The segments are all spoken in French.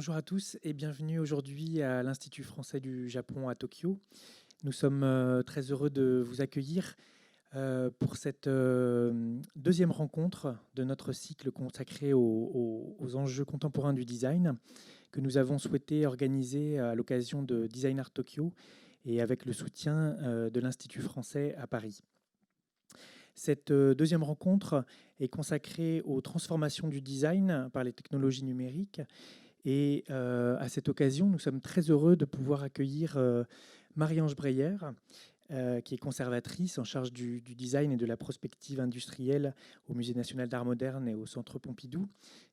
Bonjour à tous et bienvenue aujourd'hui à l'Institut français du Japon à Tokyo. Nous sommes très heureux de vous accueillir pour cette deuxième rencontre de notre cycle consacré aux enjeux contemporains du design que nous avons souhaité organiser à l'occasion de Design Art Tokyo et avec le soutien de l'Institut français à Paris. Cette deuxième rencontre est consacrée aux transformations du design par les technologies numériques. Et à cette occasion, nous sommes très heureux de pouvoir accueillir Marie-Ange Breyer, qui est conservatrice en charge du design et de la prospective industrielle au Musée national d'art moderne et au Centre Pompidou,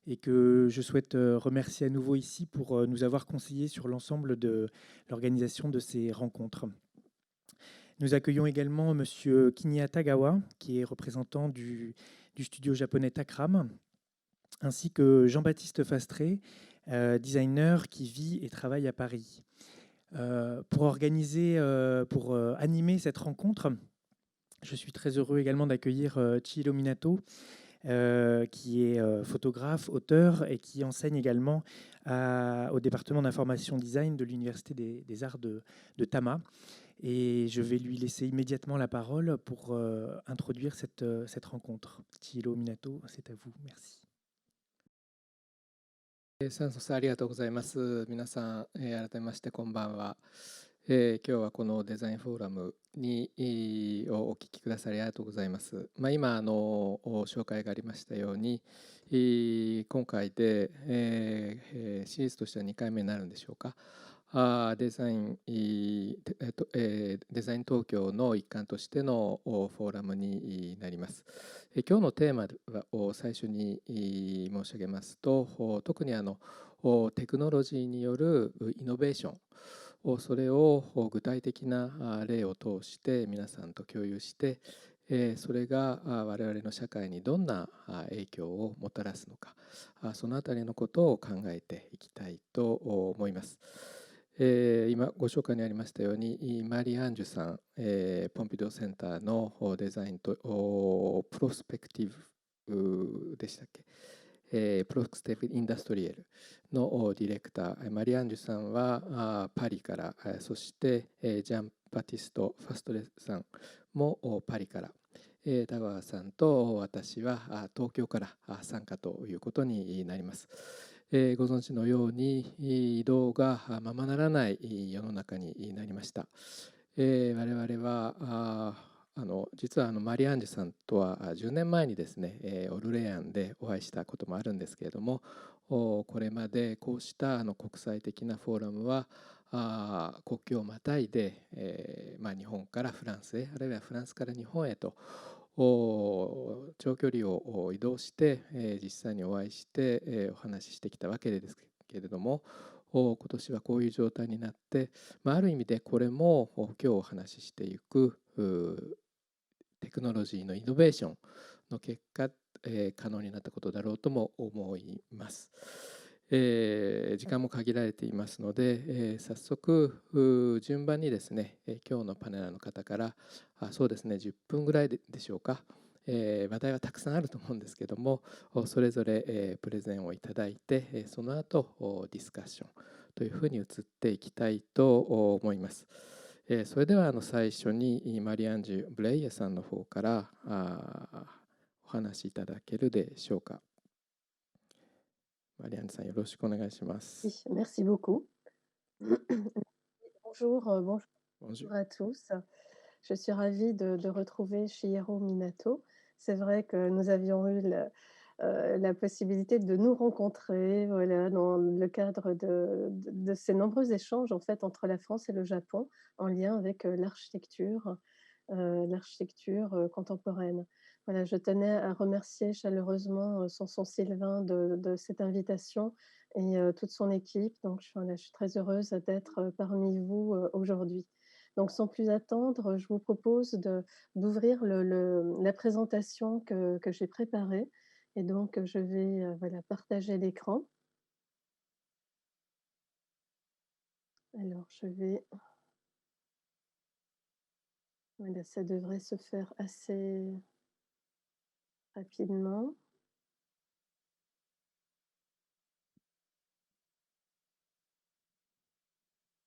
et que je souhaite remercier à nouveau ici pour nous avoir conseillé sur l'ensemble de l'organisation de ces rencontres. Nous accueillons également Monsieur Kinya Tagawa, qui est représentant du studio japonais Takram, ainsi que Jean-Baptiste Fastré, designer qui vit et travaille à Paris. Pour animer cette rencontre, je suis très heureux également d'accueillir Chihiro Minato, qui est photographe, auteur et qui enseigne également au département d'information design de l'Université des Arts de Tama. Et je vais lui laisser immédiatement la parole pour introduire cette rencontre. Chihiro Minato, c'est à vous. Merci. サンソスありがとうございます。皆さん、改めましてこんばんは。今日はこのデザインフォーラムにをお聞きくださりありがとうございます。今紹介がありましたように、今回で、シリーズとしては2回目になるんでしょうか。デザイン、デザイン東京の一環としてのフォーラムになります。今日のテーマを最初に申し上げますと、特にテクノロジーによるイノベーション、それを具体的な例を通して皆さんと共有して、それが我々の社会にどんな影響をもたらすのか、そのあたりのことを考えていきたいと思います。今ご紹介にありましたようにマリアンジュさん、ポンピドーセンターのデザインとプロスペクティブでしたっけ、プロスペクティブインダストリエルのディレクターマリアンジュさんはパリから、そしてジャン・バティスト・ファストレさんもパリから、田川さんと私は東京から参加ということになります。ご存知のように移動がままならない世の中になりました。我々は実はマリアンジュさんとは10年前にですね、オルレアンでお会いしたこともあるんですけれども、これまでこうした国際的なフォーラムは国境をまたいで、日本からフランスへ、あるいはフランスから日本へと長距離を移動して、実際にお会いして、お話ししてきたわけですけれども、今年はこういう状態になって、ある意味でこれも今日お話ししていくテクノロジーのイノベーションの結果、可能になったことだろうとも思います。時間も限られていますので、早速順番にですね、今日のパネラーの方からそうですね10分ぐらいでしょうか、話題はたくさんあると思うんですけども、それぞれプレゼンをいただいて、その後ディスカッションというふうに移っていきたいと思います。それでは最初にマリアンジュ・ブレイヤさんの方からお話しいただけるでしょうか。マリアンジュさん、よろしくお願いします。Oui, merci beaucoup. Bonjour, bonjour Bonjour. à tous. Je suis ravie de retrouver Chihiro Minato. C'est vrai que nous avions eu la possibilité de nous rencontrer, voilà, dans le cadre de ces nombreux échanges, en fait, entre la France et le Japon, en lien avec l'architecture contemporaine. Voilà, je tenais à remercier chaleureusement Samson Sylvain de cette invitation et toute son équipe. Donc je suis très heureuse d'être parmi vous aujourd'hui. Donc sans plus attendre, je vous propose d'ouvrir la présentation que j'ai préparée et donc je vais voilà, partager l'écran. Alors je vais voilà, ça devrait se faire assez rapidement.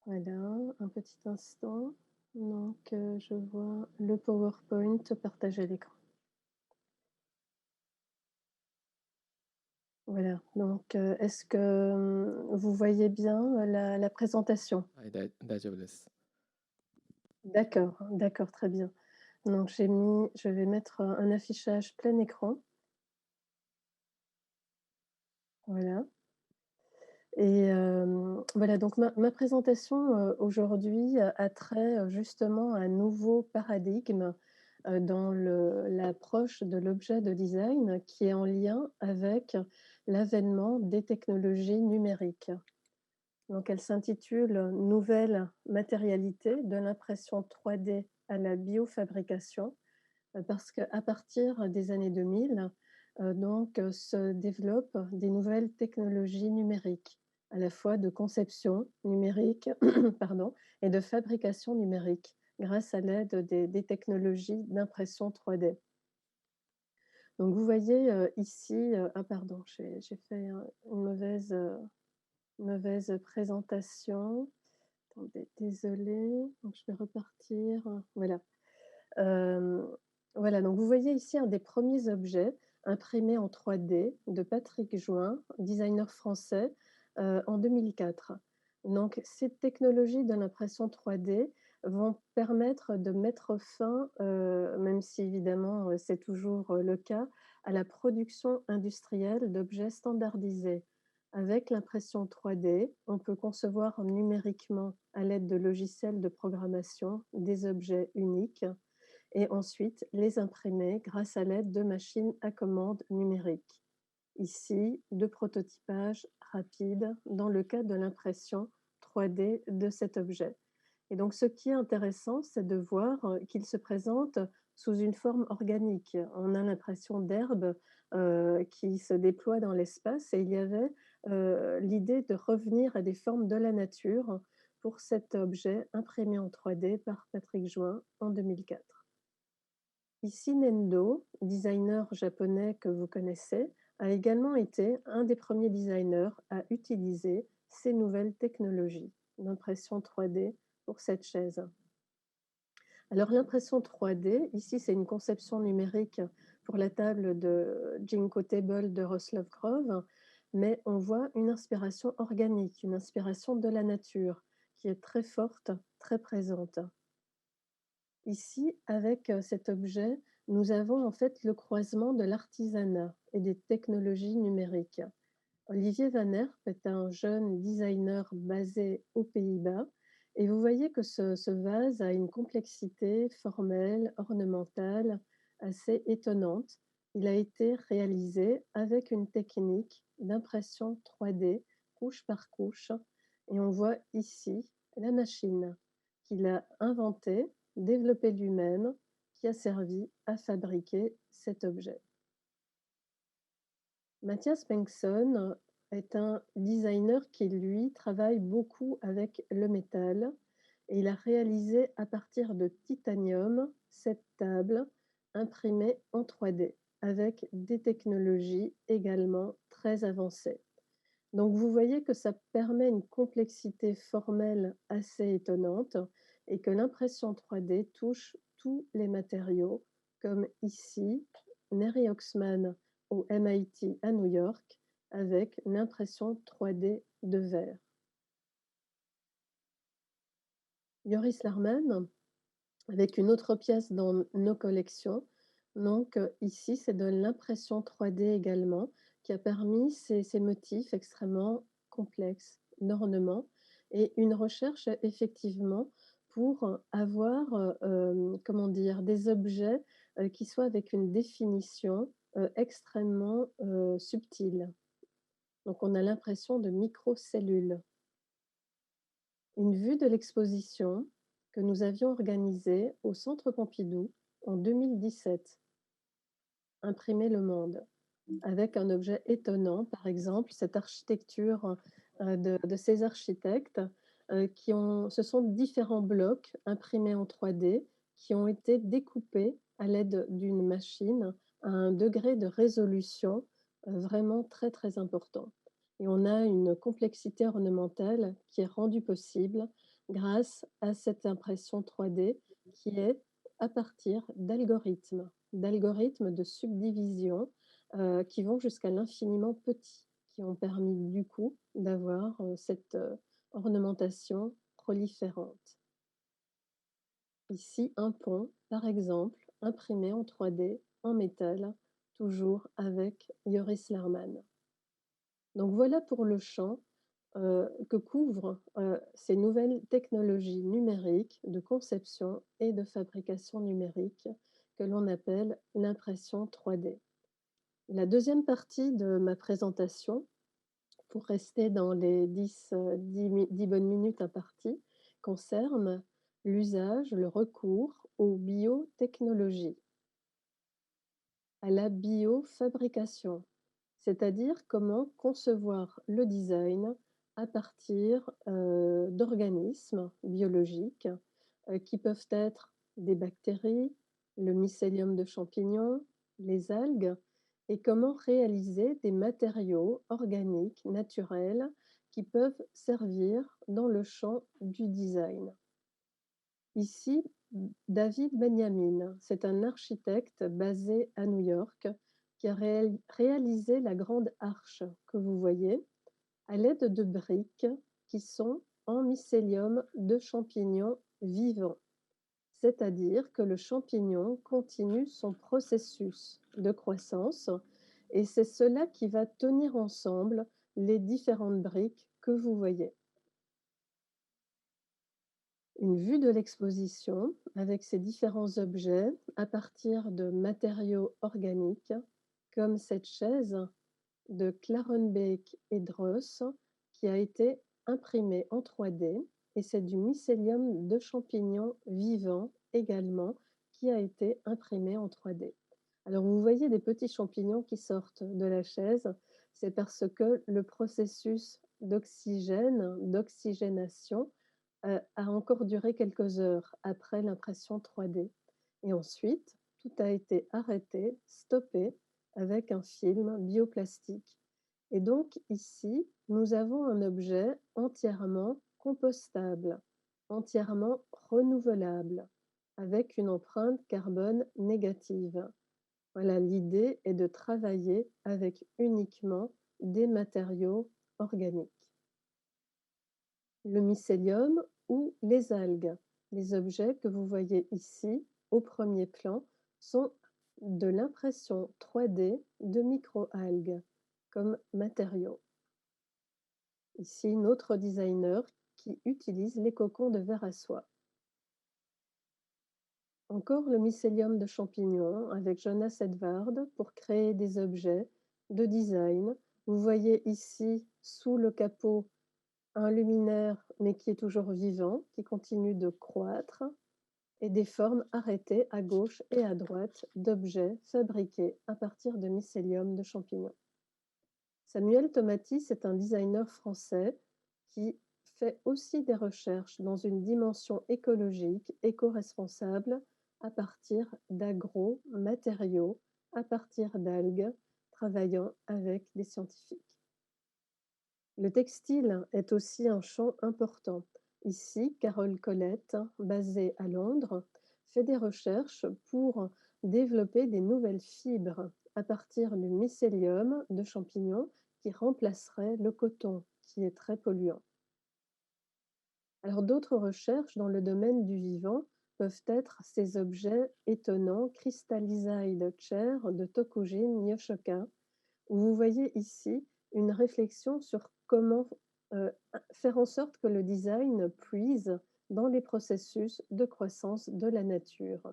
Voilà, un petit instant. Donc, je vois le PowerPoint partager l'écran. Voilà, donc, est-ce que, vous voyez bien, la présentation? はい、大丈夫です。D'accord, d'accord, très bien. Donc je vais mettre, un affichage plein écran, voilà. Et voilà, donc ma présentation, aujourd'hui, a trait, justement à un nouveau paradigme, dans l'approche de l'objet de design qui est en lien avec l'avènement des technologies numériques. Donc elle s'intitule «Nouvelle matérialité de l'impression 3D à la biofabrication», parce qu'à partir des années 2000, se développent des nouvelles technologies numériques, à la fois de conception numérique, pardon, et de fabrication numérique, grâce à l'aide des technologies d'impression 3D. Donc vous voyez, ici, ah pardon, j'ai fait, une mauvaise présentation. Attendez, désolée, donc je vais repartir, voilà. Hem, voilà, donc vous voyez ici un des premiers objets imprimés en 3D de Patrick Join, designer français, en 2004. Donc ces technologies de l'impression 3D vont permettre de mettre fin, même si évidemment, c'est toujours, le cas, à la production industrielle d'objets standardisés. Avec l'impression 3D, on peut concevoir numériquement, à l'aide de logiciels de programmation, des objets uniques et ensuite les imprimer grâce à l'aide de machines à commande numériques. Ici, de prototypage rapide dans le cas de l'impression 3D de cet objet. Et donc ce qui est intéressant, c'est de voir, qu'il se présente sous une forme organique. On a l'impression d'herbes, qui se déploient dans l'espace et il y avait, l'idée de revenir à des formes de la nature pour cet objet imprimé en 3D par Patrick Join en 2004. Ici, Nendo, designer japonais que vous connaissez, a également été un des premiers designers à utiliser ces nouvelles technologies d'impression 3D pour cette chaise. Alors l'impression 3D, ici c'est une conception numérique pour la table de Jinko Table de Roslav Grof, mais on voit une inspiration organique, une inspiration de la nature qui est très forte, très présente. Ici, avec, cet objet, nous avons en fait le croisement de l'artisanat et des technologies numériques. Olivier Van Herp est un jeune designer basé aux Pays-Bas et vous voyez que ce vase a une complexité formelle, ornementale assez étonnante. Il a été réalisé avec une technique d'impression 3D, couche par couche, et on voit ici la machine qu'il a inventée, développée lui-même, qui a servi à fabriquer cet objet. Mathias Bengtsson est un designer qui, lui, travaille beaucoup avec le métal et il a réalisé à partir de titanium cette table imprimée en 3D avec des technologies également très avancées. Donc vous voyez que ça permet une complexité formelle assez étonnante et que l'impression 3D touche tous les matériaux, comme ici, Neri Oxman au MIT à New York, avec l'impression 3D de verre. Joris Larman, avec une autre pièce dans nos collections. Donc, ici, c'est de l'impression 3D également, qui a permis ces motifs extrêmement complexes d'ornement et une recherche effectivement pour avoir, comment dire? Des objets, qui soient avec une définition, extrêmement, subtile. Donc on a l'impression de microcellules. Une vue de l'exposition que nous avions organisée au Centre Pompidou en 2017, Imprimer le monde, avec un objet étonnant, par exemple, cette architecture, de ces architectes, ce sont différents blocs imprimés en 3D qui ont été découpés à l'aide d'une machine à un degré de résolution, vraiment très, très important et on a une complexité ornementale qui est rendue possible grâce à cette impression 3D qui est à partir d'algorithmes de subdivision, qui vont jusqu'à l'infiniment petit, qui ont permis du coup d'avoir, cette, ornementation proliférante. Ici, un pont, par exemple, imprimé en 3D, en métal, toujours avec Joris Lerman. Donc voilà pour le champ que couvrent ces nouvelles technologies numériques de conception et de fabrication numérique que l'on appelle l'impression 3D. La deuxième partie de ma présentation, pour rester dans les 10 bonnes minutes imparties, concerne l'usage, le recours aux biotechnologies, à la biofabrication, c'est-à-dire comment concevoir le design à partir d'organismes biologiques qui peuvent être des bactéries, le mycélium de champignons, les algues, et comment réaliser des matériaux organiques naturels qui peuvent servir dans le champ du design. Ici, David Benjamin, c'est un architecte basé à New York qui a réalisé la grande arche que vous voyez à l'aide de briques qui sont en mycélium de champignons vivants. C'est-à-dire que le champignon continue son processus de croissance et c'est cela qui va tenir ensemble les différentes briques que vous voyez. Une vue de l'exposition avec ces différents objets à partir de matériaux organiques, comme cette chaise de Clarenbeek et Dross qui a été imprimée en 3D et c'est du mycélium de champignons vivants également qui a été imprimé en 3D. Alors vous voyez des petits champignons qui sortent de la chaise, c'est parce que le processus d'oxygénation a encore duré quelques heures après l'impression 3D. Et ensuite, tout a été arrêté, stoppé avec un film bioplastique. Et donc ici, nous avons un objet entièrement compostable, entièrement renouvelable, avec une empreinte carbone négative. Voilà, l'idée est de travailler avec uniquement des matériaux organiques. Le mycélium ou les algues. Les objets que vous voyez ici au premier plan sont de l'impression 3D de microalgues comme matériaux. Ici, notre designer qui utilise les cocons de verre à soie. Encore le mycélium de champignons avec Jonas Edvard pour créer des objets de design. Vous voyez ici, sous le capot, un luminaire, mais qui est toujours vivant, qui continue de croître, et des formes arrêtées à gauche et à droite d'objets fabriqués à partir de mycélium de champignons. Samuel Tomatis est un designer français qui fait aussi des recherches dans une dimension écologique, éco-responsable, à partir d'agro-matériaux, à partir d'algues, travaillant avec des scientifiques. Le textile est aussi un champ important. Ici, Carole Collette, basée à Londres, fait des recherches pour développer des nouvelles fibres à partir du mycélium de champignons qui remplacerait le coton, qui est très polluant. Alors d'autres recherches dans le domaine du vivant peuvent être ces objets étonnants Crystallized Chair de Tokujin Yoshioka, où vous voyez ici une réflexion sur comment faire en sorte que le design puise dans les processus de croissance de la nature,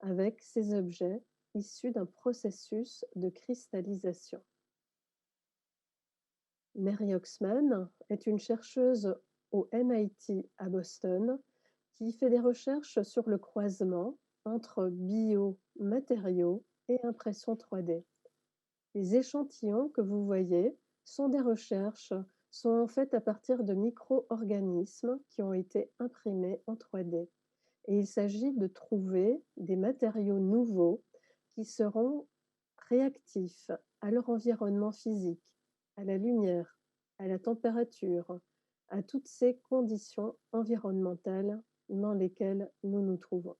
avec ces objets issus d'un processus de cristallisation. Mary Oxman est une chercheuse au MIT à Boston qui fait des recherches sur le croisement entre biomatériaux et impression 3D. Les échantillons que vous voyez sont des recherches, sont faites à partir de micro-organismes qui ont été imprimés en 3D. Et il s'agit de trouver des matériaux nouveaux qui seront réactifs à leur environnement physique, à la lumière, à la température, à toutes ces conditions environnementales dans lesquelles nous nous trouvons.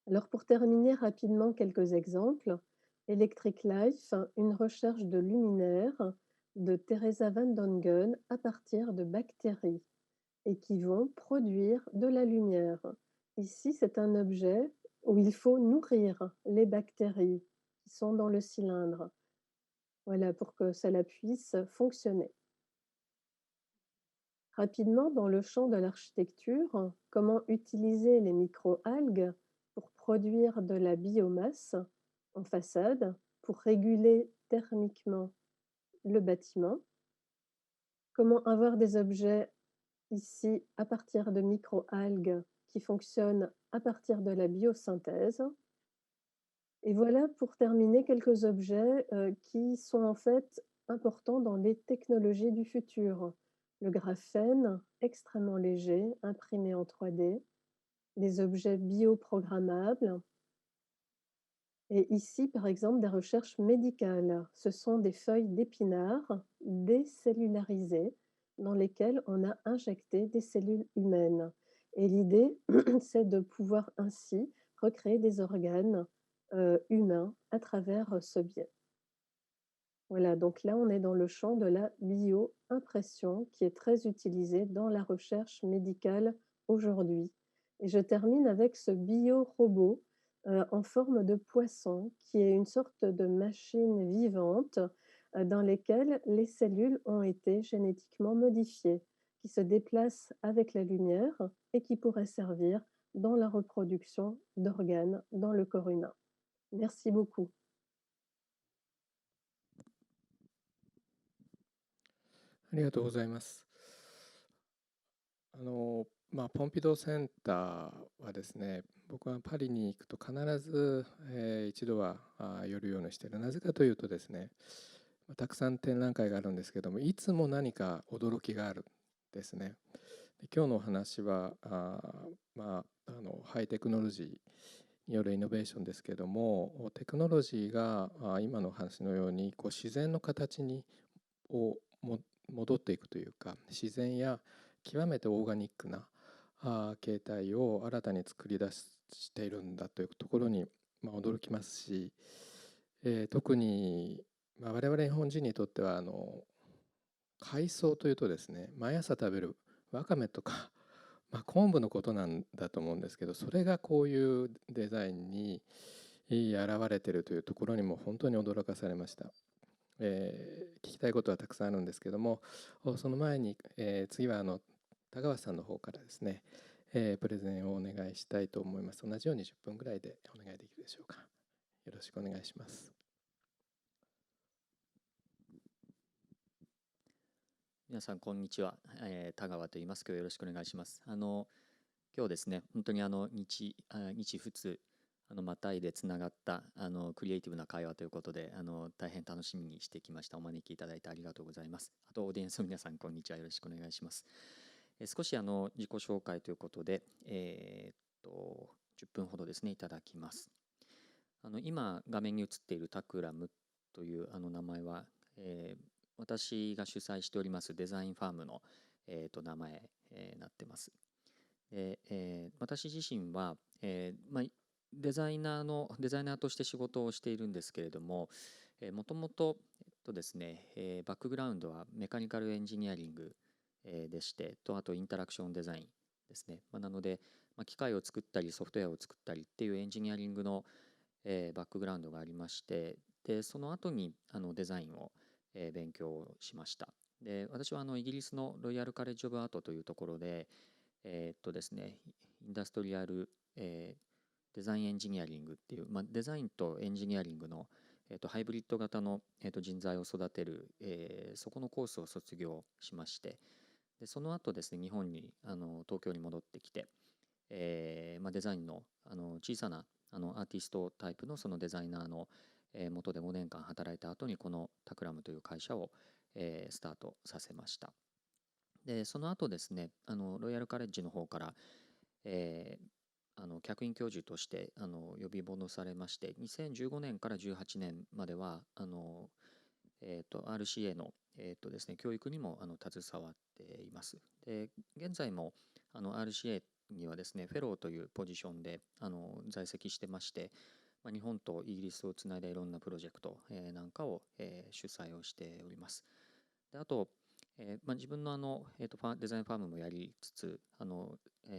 Alors pour terminer rapidement quelques exemples, Electric Life, une recherche de luminaires de Teresa van Dongen à partir de bactéries et qui vont produire de la lumière. Ici, c'est un objet où il faut nourrir les bactéries qui sont dans le cylindre, voilà, pour que cela puisse fonctionner. Rapidement, dans le champ de l'architecture, comment utiliser les microalgues pour produire de la biomasse en façade, pour réguler thermiquement le bâtiment. Comment avoir des objets ici à partir de microalgues qui fonctionnent à partir de la biosynthèse. Et voilà pour terminer quelques objets qui sont en fait importants dans les technologies du futur. Le graphène, extrêmement léger, imprimé en 3D, les objets bioprogrammables, et ici, par exemple, des recherches médicales. Ce sont des feuilles d'épinards décellularisées dans lesquelles on a injecté des cellules humaines. Et l'idée, c'est de pouvoir ainsi recréer des organes humains à travers ce biais. Voilà, donc là, on est dans le champ de la bio-impression qui est très utilisée dans la recherche médicale aujourd'hui. Et je termine avec ce bio-robot en forme de poisson, qui est une sorte de machine vivante dans laquelle les cellules ont été génétiquement modifiées, qui se déplace avec la lumière et qui pourrait servir dans la reproduction d'organes dans le corps humain. Merci beaucoup. ありがとうございます。ポンピドーセンターはですね、僕はパリに行くと必ず、一度は寄るようにしている。なぜかというとですね、たくさん展覧会があるんですけども、いつも何か驚きがあるんですね。で今日のお話はハイテクノロジーによるイノベーションですけども、テクノロジーが今の話のように自然の形に戻っていくというか、自然や極めてオーガニックな形態を新たに作り出しているんだというところに驚きますし、特に我々日本人にとっては海藻というとですね、毎朝食べるわかめとか昆布のことなんだと思うんですけど、それがこういうデザインに現れているというところにも本当に驚かされました。聞きたいことはたくさんあるんですけども、その前に、次は田川さんの方からですね、プレゼンをお願いしたいと思います。同じように10分ぐらいでお願いできるでしょうか。よろしくお願いします。皆さんこんにちは、田川と言いますけどよろしくお願いします。今日ですね、本当に日仏またいでつながったクリエイティブな会話ということで大変楽しみにしてきました。お招きいただいてありがとうございます。あとオーディエンスの皆さんこんにちは、よろしくお願いします。少し自己紹介ということで、10分ほどですねいただきます。今画面に映っているタクラムという名前は、私が主催しておりますデザインファームの、名前になってます。で私自身は、デザイナーとして仕事をしているんですけれども、もともとですね、バックグラウンドはメカニカルエンジニアリング、でしてあとインタラクションデザインですね。なので、機械を作ったりソフトウェアを作ったりっていうエンジニアリングの、バックグラウンドがありまして、でその後にデザインを勉強しました。で私はイギリスのロイヤルカレッジオブアートというところで、ですね、インダストリアル、デザインエンジニアリングっていう、デザインとエンジニアリングの、ハイブリッド型の、人材を育てる、そこのコースを卒業しまして、でその後ですね、日本に東京に戻ってきて、デザインの小さなアーティストタイプのそのデザイナーの元で5年間働いた後にこのタクラムという会社をスタートさせました。でその後ですね、ロイヤルカレッジの方から、客員教授として呼び戻されまして、2015年から18年まではRCA のですね、教育にも携わっています。で、現在もRCA にはですね、フェローというポジションで在籍してまして、日本とイギリスをつないだいろんなプロジェクト、なんかを、主催をしております。で、あと、自分のデザインファームもやりつつ、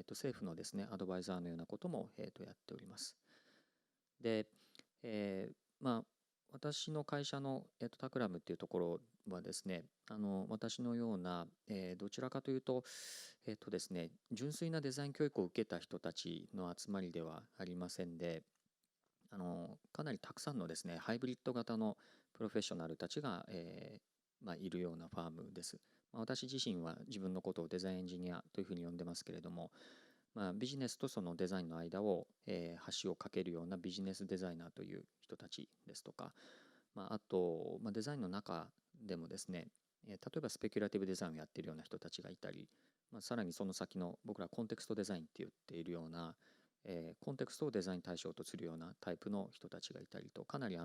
政府のですね、アドバイザーのようなことも、やっております。で、私の会社の、タクラムっていうところはですね、私のような、どちらかというと、ですね、純粋なデザイン教育を受けた人たちの集まりではありませんで、かなりたくさんのですね、ハイブリッド型のプロフェッショナルたちが、いるようなファームです。私自身は自分のことをデザインエンジニアというふうに呼んでますけれども、ビジネスとそのデザインの間を、橋を架けるようなビジネスデザイナーという人たちですとか、あと、デザインの中でもですね、例えばスペキュラティブデザインをやっているような人たちがいたり、さらにその先の僕らコンテクストデザインって言っているような、コンテクストをデザイン対象とするようなタイプの人たちがいたりと、かなり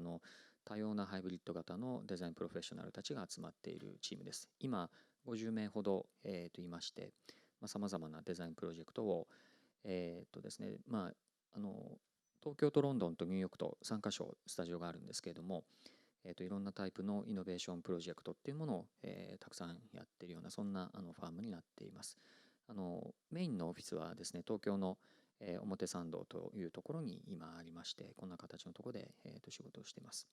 多様なハイブリッド型のデザインプロフェッショナルたちが集まっているチームです。今50名ほど、いまして、さまざまなデザインプロジェクトを、ですね、東京とロンドンとニューヨークと3カ所スタジオがあるんですけれども、いろんなタイプのイノベーションプロジェクトっていうものを、たくさんやっているようなそんなファームになっています。メインのオフィスはですね、東京の、表参道というところに今ありまして、こんな形のところで、仕事をしています。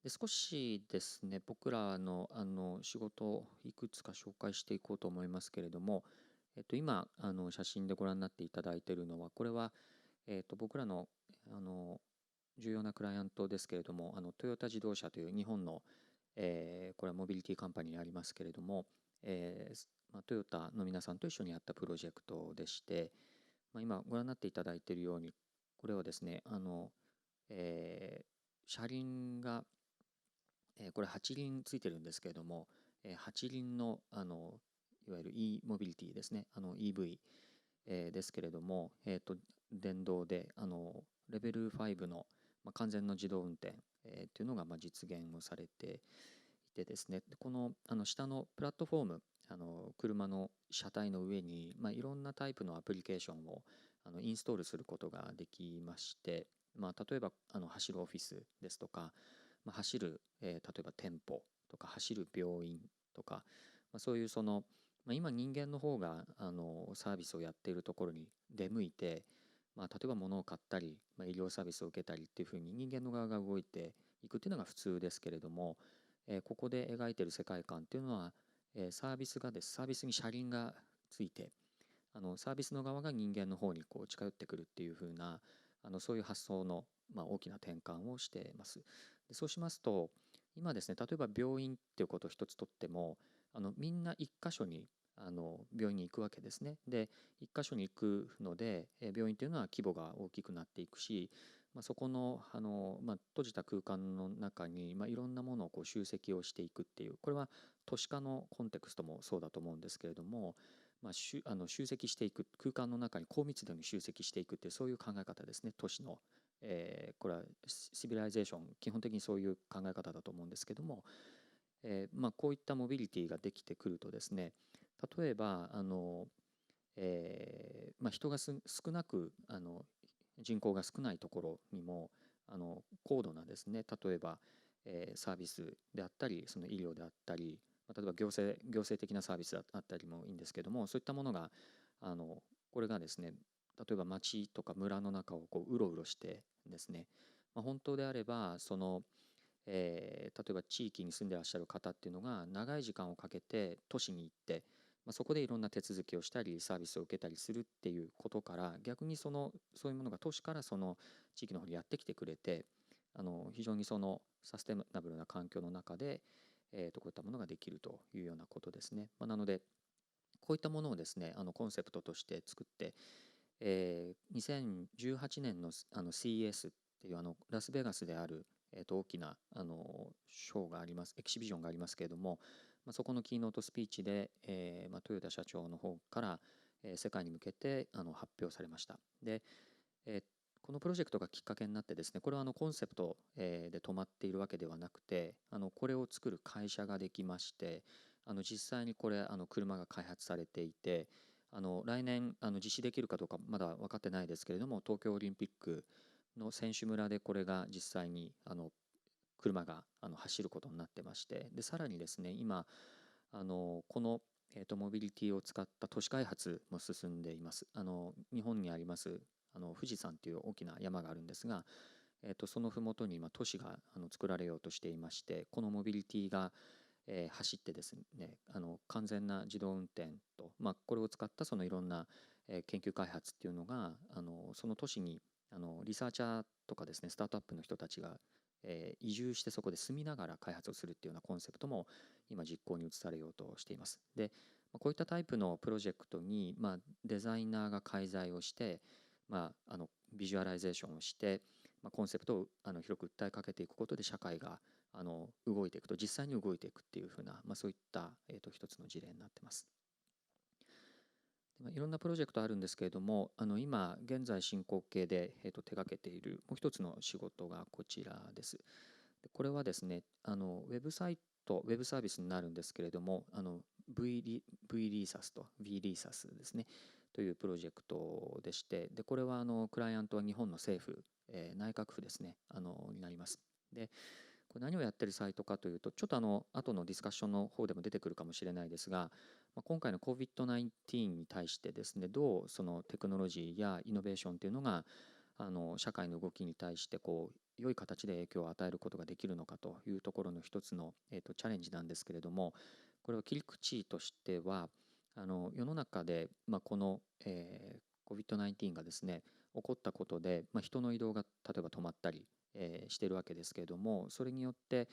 で、少しですね、僕らの仕事をいくつか紹介していこうと思いますけれども、今写真でご覧になっていただいているのは、これは、僕らの重要なクライアントですけれども、トヨタ自動車という日本の、これはモビリティカンパニーにありますけれども、トヨタの皆さんと一緒にやったプロジェクトでして、今ご覧になっていただいているように、これはですね、車輪が、これ8輪ついてるんですけれども、8輪の、いわゆる e モビリティですね、EV、ですけれども、電動でレベル5の、完全の自動運転、というのが実現をされていてですね、この下のプラットフォーム、車の車体の上に、いろんなタイプのアプリケーションをインストールすることができまして、例えば走るオフィスですとか、走る、例えば店舗とか走る病院とか、そういう今人間の方がサービスをやっているところに出向いて、例えば物を買ったり、医療サービスを受けたりっていうふうに人間の側が動いていくっていうのが普通ですけれども、ここで描いている世界観っていうのは、サービスに車輪がついて、サービスの側が人間の方にこう近寄ってくるっていうふうなそういう発想の、大きな転換をしています。で、そうしますと今ですね、例えば病院っていうことを一つとってもみんな一箇所に病院に行くわけですね。で、一箇所に行くので、病院というのは規模が大きくなっていくし、そこの閉じた空間の中に、いろんなものをこう集積をしていくっていう、これは都市化のコンテクストもそうだと思うんですけれども、集積していく、空間の中に高密度に集積していくっていうそういう考え方ですね、都市の。これはシビライゼーション、基本的にそういう考え方だと思うんですけども、こういったモビリティができてくるとですね、例えば人が少なく人口が少ないところにも高度なですね、例えば、サービスであったり、その医療であったり、例えば行政的なサービスだったりもいいんですけども、そういったものがこれがですね、例えば町とか村の中をこううろうろしてですね、本当であれば例えば地域に住んでらっしゃる方っていうのが長い時間をかけて都市に行って、そこでいろんな手続きをしたりサービスを受けたりするっていうことから、逆にそういうものが都市からその地域の方にやってきてくれて、非常にそのサステナブルな環境の中で、こういったものができるというようなことですね。なのでこういったものをですねコンセプトとして作って、2018年のCES っていうラスベガスである大きなショーがあります、エキシビジョンがありますけれども、そこのキーノートスピーチで、豊田社長の方から、世界に向けて発表されました。で、このプロジェクトがきっかけになってですね、これはコンセプトで止まっているわけではなくて、これを作る会社ができまして、実際にこれ車が開発されていて、来年実施できるかどうかまだ分かってないですけれども、東京オリンピックの選手村でこれが実際に車が走ることになってまして、でさらにですね、今このモビリティを使った都市開発も進んでいます。日本にあります富士山という大きな山があるんですが、その麓に今都市が作られようとしていまして、このモビリティが走ってですね、完全な自動運転と、これを使ったそのいろんな研究開発っていうのがその都市にリサーチャーとかですね、スタートアップの人たちが移住してそこで住みながら開発をするっていうようなコンセプトも今実行に移されようとしています。で、こういったタイプのプロジェクトに、デザイナーが介在をして、ビジュアライゼーションをして、コンセプトを広く訴えかけていくことで社会が動いていくと、実際に動いていくっていうふうな、そういった、一つの事例になってます。いろんなプロジェクトあるんですけれども、今現在進行形で、手掛けているもう一つの仕事がこちらです。でこれはですね、ウェブサイト、ウェブサービスになるんですけれども、V リーサスと V リーサスですね、というプロジェクトでして、でこれはクライアントは日本の政府、内閣府ですね、になります。でこれ何をやってるサイトかというと、ちょっと後のディスカッションの方でも出てくるかもしれないですが、今回の COVID-19 に対してですね、どうそのテクノロジーやイノベーションというのが社会の動きに対して良い形で影響を与えることができるのかというところの一つの、チャレンジなんですけれども、これを切り口としては世の中で、この、COVID-19 がですね起こったことで、人の移動が例えば止まったりしているわけですけれども、それによって、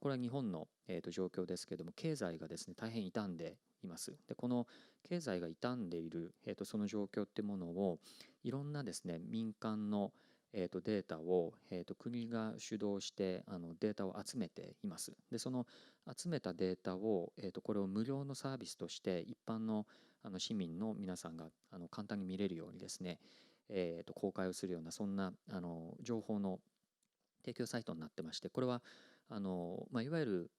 これは日本の、状況ですけれども、経済がですね大変傷んでいます。でこの経済が傷んでいる、その状況ってものをいろんなですね民間の、データを、国が主導してデータを集めています。でその集めたデータを、これを無料のサービスとして一般の市民の皆さんが簡単に見れるようにですね、公開をするようなそんな情報の提供サイトになってまして、これはいわゆる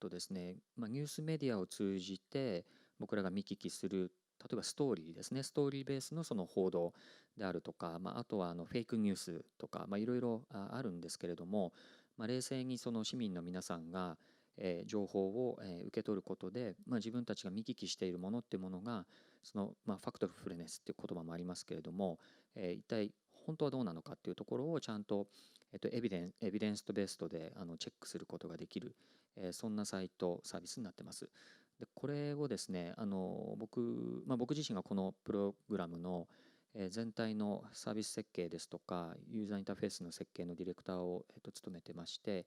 ですね、ニュースメディアを通じて僕らが見聞きする、例えばストーリーですね、ストーリーベースのその報道であるとか、あとはフェイクニュースとか、いろいろあるんですけれども、冷静にその市民の皆さんが情報を受け取ることで、自分たちが見聞きしているものっていうものがその、ファクトフルネスっていう言葉もありますけれども、一体本当はどうなのかっていうところをちゃんと、エビデンスとベーストでチェックすることができる、そんなサイトサービスになってます。でこれをですね僕自身がこのプログラムの全体のサービス設計ですとかユーザーインターフェースの設計のディレクターを務めてまして、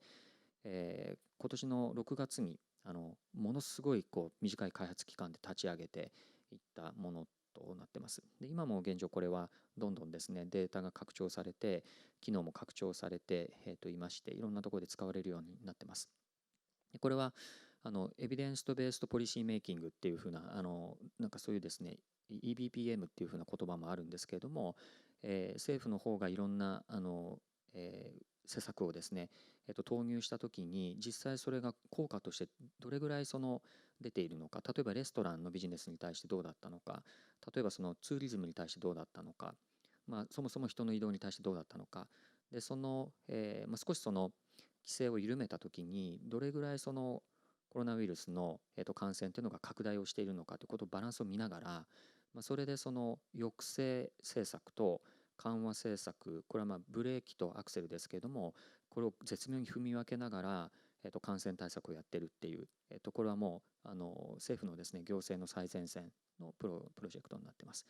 今年の6月にものすごい短い開発期間で立ち上げていったものとなってます。で今も現状これはどんどんですねデータが拡張されて機能も拡張されて、いましていろんなところで使われるようになってます。でこれはエビデンスとベースとポリシーメイキングっていうふうななんかそういうですね EBPM っていうふうな言葉もあるんですけれども、政府の方がいろんな施策をですね、投入したときに実際それが効果としてどれぐらい出ているのか、例えばレストランのビジネスに対してどうだったのか、例えばそのツーリズムに対してどうだったのか、そもそも人の移動に対してどうだったのか、で少しその規制を緩めたときにどれぐらいそのコロナウイルスの、感染というのが拡大をしているのかということをバランスを見ながら、それでその抑制政策と緩和政策、これはブレーキとアクセルですけれども、これを絶妙に踏み分けながら、感染対策をやってるっていう、これはもう政府のですね行政の最前線のプロジェクトになっています。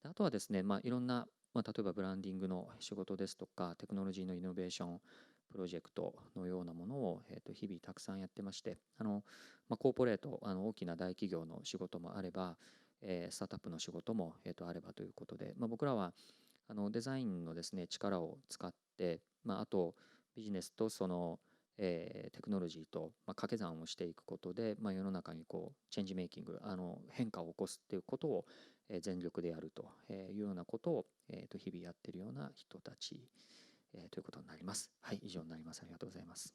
であとはですね、いろんな、例えばブランディングの仕事ですとかテクノロジーのイノベーションプロジェクトのようなものを、日々たくさんやってまして、コーポレート大きな大企業の仕事もあれば、スタートアップの仕事も、あればということで、僕らはデザインのですね力を使って、あとビジネスとその、テクノロジーと、掛け算をしていくことで、世の中にチェンジメイキング、変化を起こすっていうことを、全力でやるというようなことを、日々やっているような人たち、ということになります。はい、以上になります。ありがとうございます。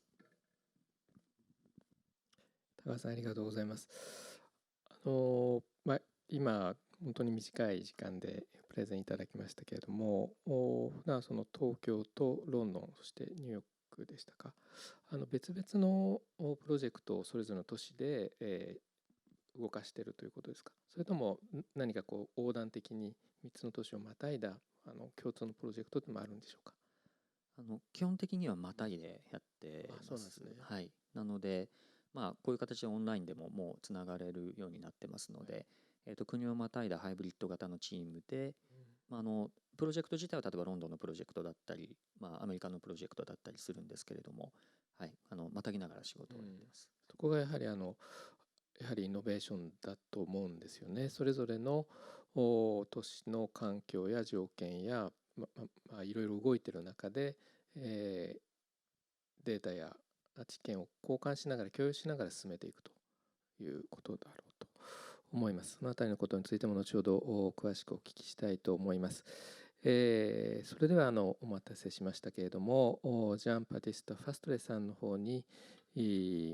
高橋さんありがとうございます。今本当に短い時間でプレゼンいただきましたけれども、普段その東京とロンドン、そしてニューヨークでしたか、別々のプロジェクトをそれぞれの都市で、動かしているということですか？それとも何か横断的に3つの都市をまたいだ共通のプロジェクトでもあるんでしょうか？基本的にはまたいでやってます。そうなんですね。はい、なので、こういう形でオンラインでももうつながれるようになってますので、国をまたいだハイブリッド型のチームで、プロジェクト自体は例えばロンドンのプロジェクトだったり、アメリカのプロジェクトだったりするんですけれども、はい、またぎながら仕事をやってます。そこがやはりイノベーションだと思うんですよね。それぞれの都市の環境や条件や、いろいろ動いている中で、データや知見を交換しながら共有しながら進めていくということだろうと思います。そのあたりのことについても後ほど詳しくお聞きしたいと思います。それではお待たせしましたけれども、ジャン・バティスト・ファストレさんの方に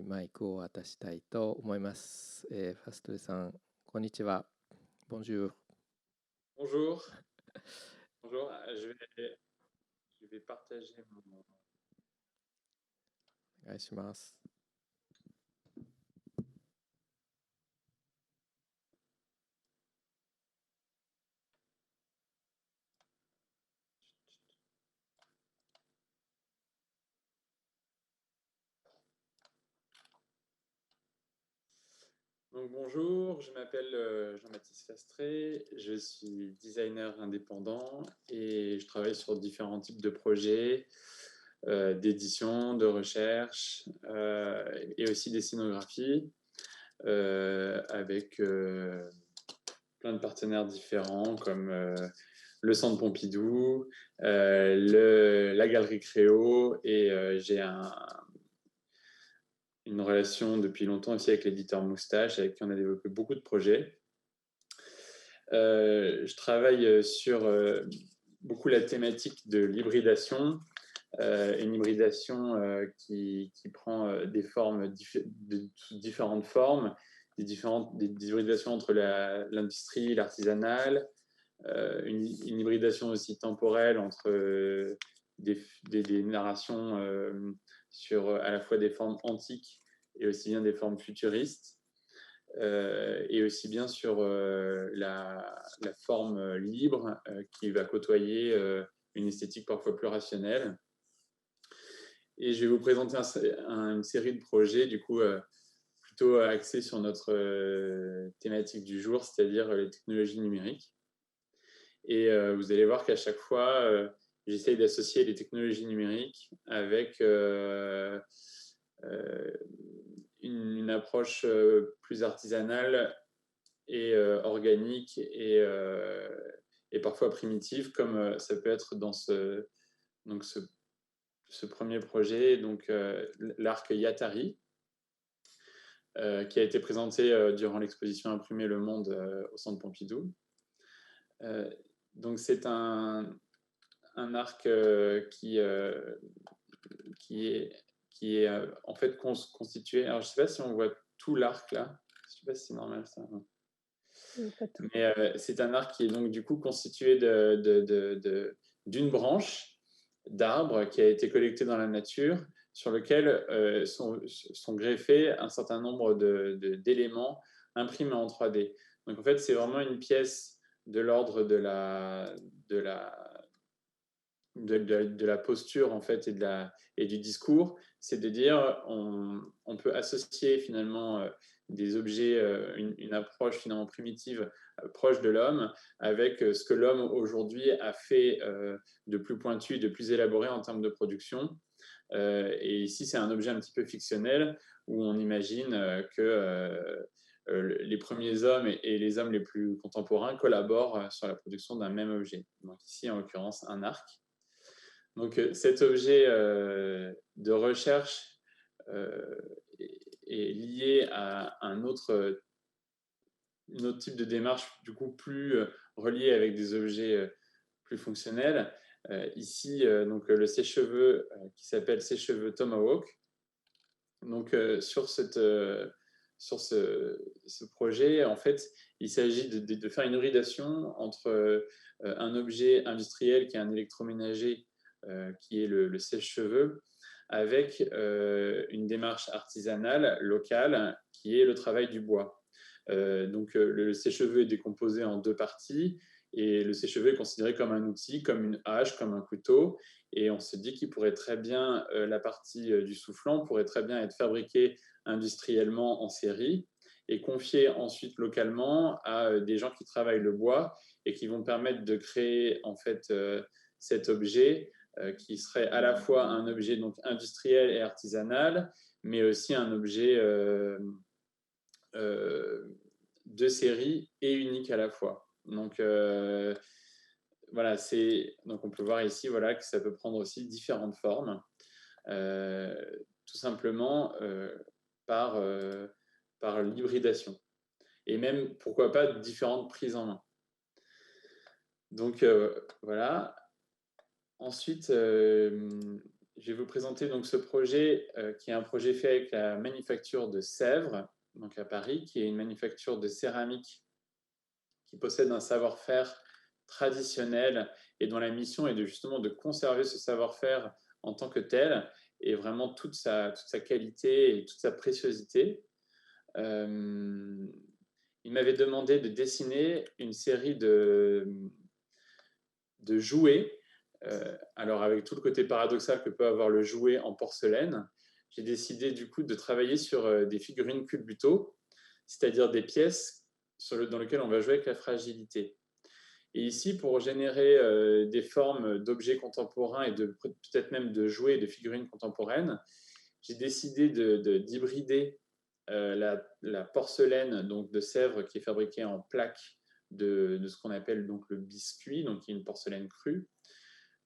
マイクを渡したいと思います。ファストレさん、こんにちは。Bonjour. Bonjour. Bonjour. Je vais partager mon. お願いします。Donc, bonjour, je m'appelle Jean-Baptiste Fastré, je suis designer indépendant et je travaille sur différents types de projets d'édition, de recherche et aussi des scénographies avec plein de partenaires différents comme le Centre Pompidou, la Galerie Créo et j'ai une relation depuis longtemps aussi avec l'éditeur Moustache, avec qui on a développé beaucoup de projets. Je travaille sur beaucoup la thématique de l'hybridation, une hybridation qui prend des formes, différentes formes, des hybridations entre l'industrie, l'artisanal, une hybridation aussi temporelle entre des narrations sur à la fois des formes antiques et aussi bien des formes futuristes, et aussi bien sur la forme libre qui va côtoyer une esthétique parfois plus rationnelle. Et je vais vous présenter une série de projets du coup plutôt axés sur notre thématique du jour, c'est-à-dire les technologies numériques. Et vous allez voir qu'à chaque fois, j'essaye d'associer les technologies numériques avec une approche plus artisanale et organique et parfois primitive, comme ça peut être dans ce premier projet, donc l'arc Yatari, qui a été présenté durant l'exposition Imprimer le Monde au Centre Pompidou. Donc c'est un arc qui est en fait constitué. Alors je ne sais pas si on voit tout l'arc là. Je ne sais pas si c'est normal ça. Mais c'est un arc qui est donc du coup constitué d'une branche d'arbre qui a été collectée dans la nature, sur lequel sont greffés un certain nombre d'éléments imprimés en 3D. Donc en fait c'est vraiment une pièce de l'ordre de la posture en fait et du discours, c'est de dire on peut associer finalement des objets, une approche finalement primitive proche de l'homme avec ce que l'homme aujourd'hui a fait de plus pointu, de plus élaboré en termes de production. Et ici c'est un objet un petit peu fictionnel où on imagine que les premiers hommes et les hommes les plus contemporains collaborent sur la production d'un même objet. Donc ici en l'occurrence un arc. Donc cet objet de recherche est lié à un autre type de démarche, du coup plus relié avec des objets plus fonctionnels. Ici, donc, le sèche-cheveux qui s'appelle sèche-cheveux Tomahawk. Donc, sur ce projet, en fait, il s'agit de faire une hybridation entre un objet industriel qui est un électroménager, qui est le sèche-cheveux, avec une démarche artisanale, locale, qui est le travail du bois. Donc, le sèche-cheveux est décomposé en deux parties, et le sèche-cheveux est considéré comme un outil, comme une hache, comme un couteau, et on se dit qu'il pourrait très bien, la partie du soufflant pourrait très bien être fabriquée industriellement en série et confiée ensuite localement à des gens qui travaillent le bois et qui vont permettre de créer en fait cet objet qui serait à la fois un objet donc industriel et artisanal, mais aussi un objet de série et unique à la fois. Donc voilà, donc on peut voir ici voilà, que ça peut prendre aussi différentes formes, tout simplement par l'hybridation. Et même, pourquoi pas, différentes prises en main. Donc voilà. Ensuite, je vais vous présenter donc ce projet qui est un projet fait avec la manufacture de Sèvres, donc à Paris, qui est une manufacture de céramique qui possède un savoir-faire traditionnel et dont la mission est justement de conserver ce savoir-faire en tant que tel et vraiment toute sa qualité et toute sa préciosité. Il m'avait demandé de dessiner une série de jouets. Alors avec tout le côté paradoxal que peut avoir le jouet en porcelaine, j'ai décidé du coup de travailler sur des figurines culbuto, c'est-à-dire des pièces dans lesquelles on va jouer avec la fragilité. Et ici, pour générer des formes d'objets contemporains et peut-être même de jouets, de figurines contemporaines, j'ai décidé d'hybrider la porcelaine donc de Sèvres qui est fabriquée en plaques de ce qu'on appelle donc le biscuit, donc qui est une porcelaine crue,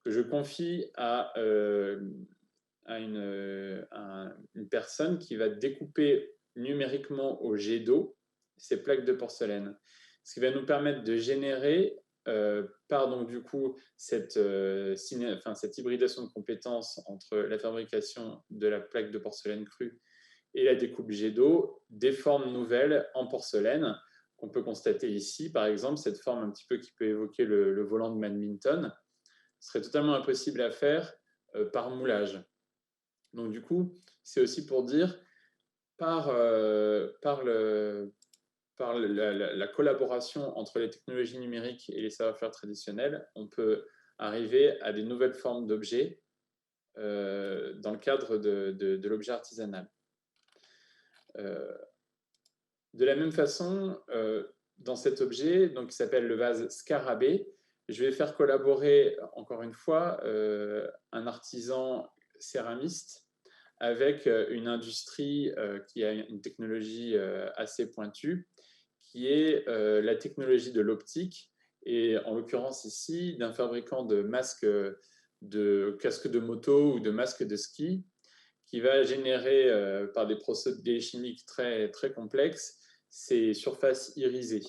que je confie à une personne qui va découper numériquement au jet d'eau ces plaques de porcelaine. Ce qui va nous permettre de générer, par donc du coup cette hybridation de compétences entre la fabrication de la plaque de porcelaine crue et la découpe jet d'eau, des formes nouvelles en porcelaine qu'on peut constater ici. Par exemple, cette forme un petit peu qui peut évoquer le volant de badminton serait totalement impossible à faire par moulage. Donc du coup, c'est aussi pour dire, par la collaboration entre les technologies numériques et les savoir-faire traditionnels, on peut arriver à des nouvelles formes d'objets dans le cadre de l'objet artisanal. De la même façon, dans cet objet, donc, qui s'appelle le vase Scarabée, je vais faire collaborer, encore une fois, un artisan céramiste avec une industrie qui a une technologie assez pointue, qui est la technologie de l'optique, et en l'occurrence ici, d'un fabricant de masques, de casques de moto ou de masques de ski, qui va générer par des procédés chimiques très, très complexes ces surfaces irisées.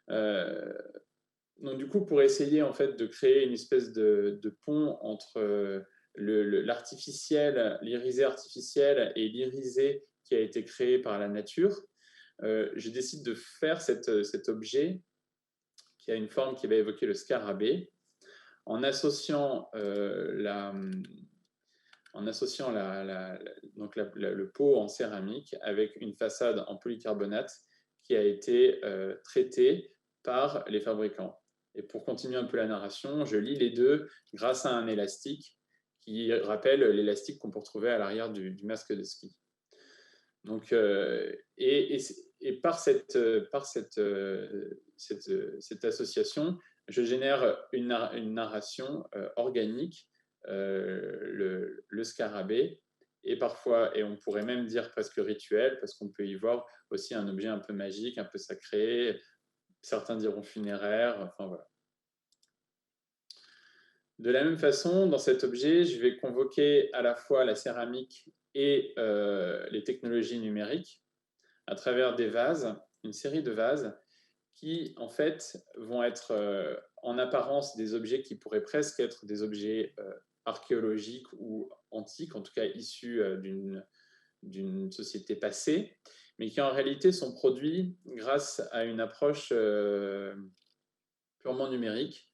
Donc du coup, pour essayer en fait de créer une espèce de pont entre l'artificiel, l'irisé artificiel et l'irisé qui a été créé par la nature, je décide de faire cet objet qui a une forme qui va évoquer le scarabée, en associant le pot en céramique avec une façade en polycarbonate qui a été traitée par les fabricants. Et pour continuer un peu la narration, je lis les deux grâce à un élastique qui rappelle l'élastique qu'on peut retrouver à l'arrière du masque de ski. Donc, et par cette association, je génère une narration organique, le scarabée, et parfois, et on pourrait même dire presque rituel, parce qu'on peut y voir aussi un objet un peu magique, un peu sacré, certains diront funéraire, enfin voilà. De la même façon, dans cet objet, je vais convoquer à la fois la céramique et les technologies numériques à travers des vases, une série de vases qui, en fait, vont être en apparence des objets qui pourraient presque être des objets archéologiques ou antiques, en tout cas issus d'une société passée, mais qui en réalité sont produits grâce à une approche purement numérique.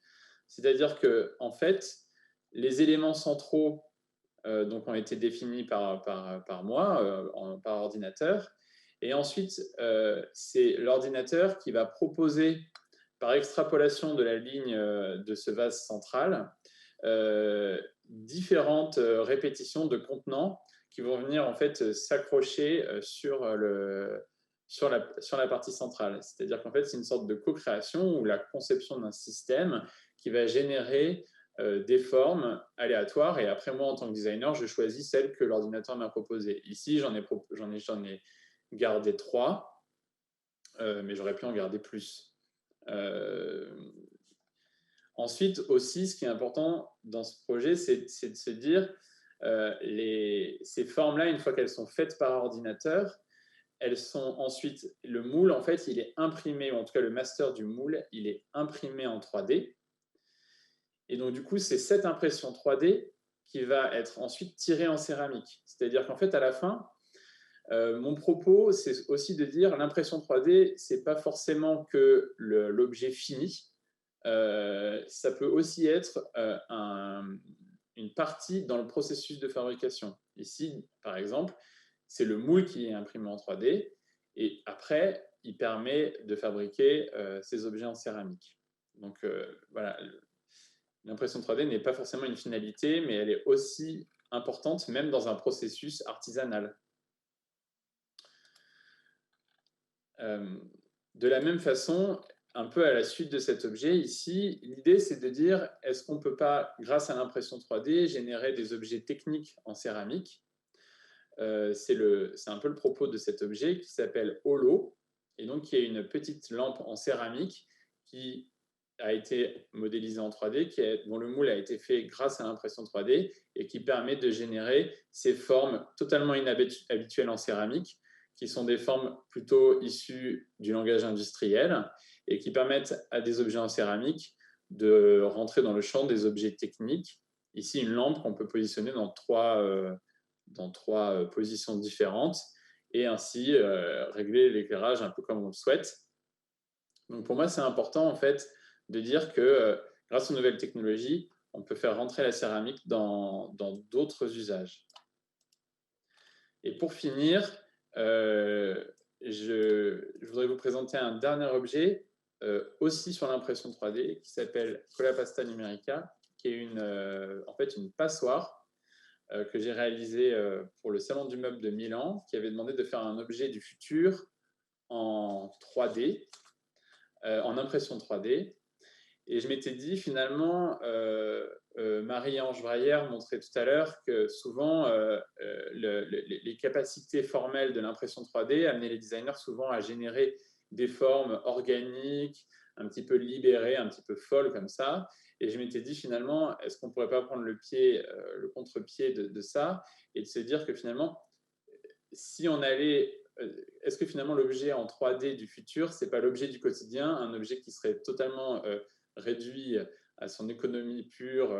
C'est-à-dire que, en fait, les éléments centraux donc ont été définis par moi, par ordinateur. Et ensuite, c'est l'ordinateur qui va proposer, par extrapolation de la ligne de ce vase central, différentes répétitions de contenants qui vont venir en fait s'accrocher sur la partie centrale. C'est-à-dire qu'en fait, c'est une sorte de co-création ou la conception d'un système qui va générer des formes aléatoires. Et après, moi, en tant que designer, je choisis celle que l'ordinateur m'a proposée. Ici, j'en ai gardé 3, mais j'aurais pu en garder plus. Ensuite, aussi, ce qui est important dans ce projet, c'est de se dire, ces formes-là, une fois qu'elles sont faites par ordinateur, elles sont ensuite, le moule, en fait, il est imprimé, ou en tout cas le master du moule, il est imprimé en 3D. Et donc, du coup, c'est cette impression 3D qui va être ensuite tirée en céramique. C'est-à-dire qu'en fait, à la fin, mon propos, c'est aussi de dire l'impression 3D, c'est pas forcément que l'objet fini. Ça peut aussi être une partie dans le processus de fabrication. Ici, par exemple, c'est le moule qui est imprimé en 3D et après, il permet de fabriquer ces objets en céramique. Donc voilà, l'impression 3D n'est pas forcément une finalité, mais elle est aussi importante, même dans un processus artisanal. De la même façon, un peu à la suite de cet objet ici, l'idée c'est de dire est-ce qu'on ne peut pas, grâce à l'impression 3D, générer des objets techniques en céramique. C'est un peu le propos de cet objet qui s'appelle Holo, et donc qui est une petite lampe en céramique qui a été modélisée en 3D, dont le moule a été fait grâce à l'impression 3D et qui permet de générer ces formes totalement inhabituelles en céramique, qui sont des formes plutôt issues du langage industriel et qui permettent à des objets en céramique de rentrer dans le champ des objets techniques. Ici, une lampe qu'on peut positionner dans trois positions différentes et ainsi régler l'éclairage un peu comme on le souhaite. Donc pour moi, c'est important en fait de dire que grâce aux nouvelles technologies, on peut faire rentrer la céramique dans d'autres usages. Et pour finir, je voudrais vous présenter un dernier objet aussi sur l'impression 3D qui s'appelle Colapasta Numerica, qui est en fait une passoire que j'ai réalisée pour le Salon du Meuble de Milan, qui avait demandé de faire un objet du futur en 3D, en impression 3D. Et je m'étais dit, finalement, Marie-Ange Braillère montrait tout à l'heure que souvent, les capacités formelles de l'impression 3D amenaient les designers souvent à générer des formes organiques, un petit peu libérées, un petit peu folles comme ça. Et je m'étais dit, finalement, est-ce qu'on ne pourrait pas prendre le contre-pied de ça et de se dire que finalement, si on allait est-ce que finalement l'objet en 3D du futur, c'est pas l'objet du quotidien, un objet qui serait totalement réduit à son économie pure,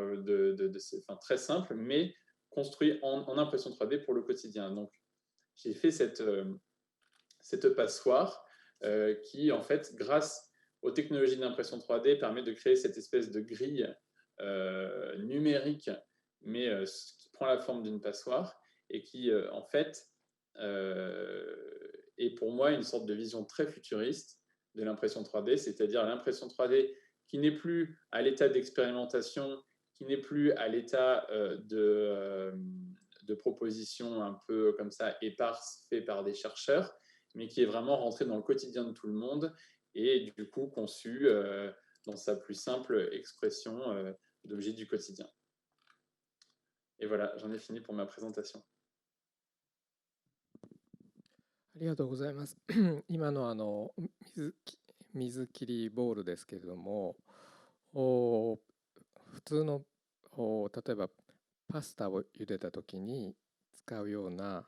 très simple, mais construit en impression 3D pour le quotidien. Donc, j'ai fait cette passoire qui, en fait, grâce aux technologies d'impression 3D, permet de créer cette espèce de grille numérique, mais qui prend la forme d'une passoire et qui, en fait, est pour moi une sorte de vision très futuriste de l'impression 3D, c'est-à-dire l'impression 3D qui n'est plus à l'état d'expérimentation, qui n'est plus à l'état de propositions un peu comme ça éparses faites par des chercheurs, mais qui est vraiment rentré dans le quotidien de tout le monde et du coup conçu dans sa plus simple expression d'objet du quotidien. Et voilà, j'en ai fini pour ma présentation. ありがとうございます。今の水切りボールですけれども、普通の例えばパスタを茹でた時に使うような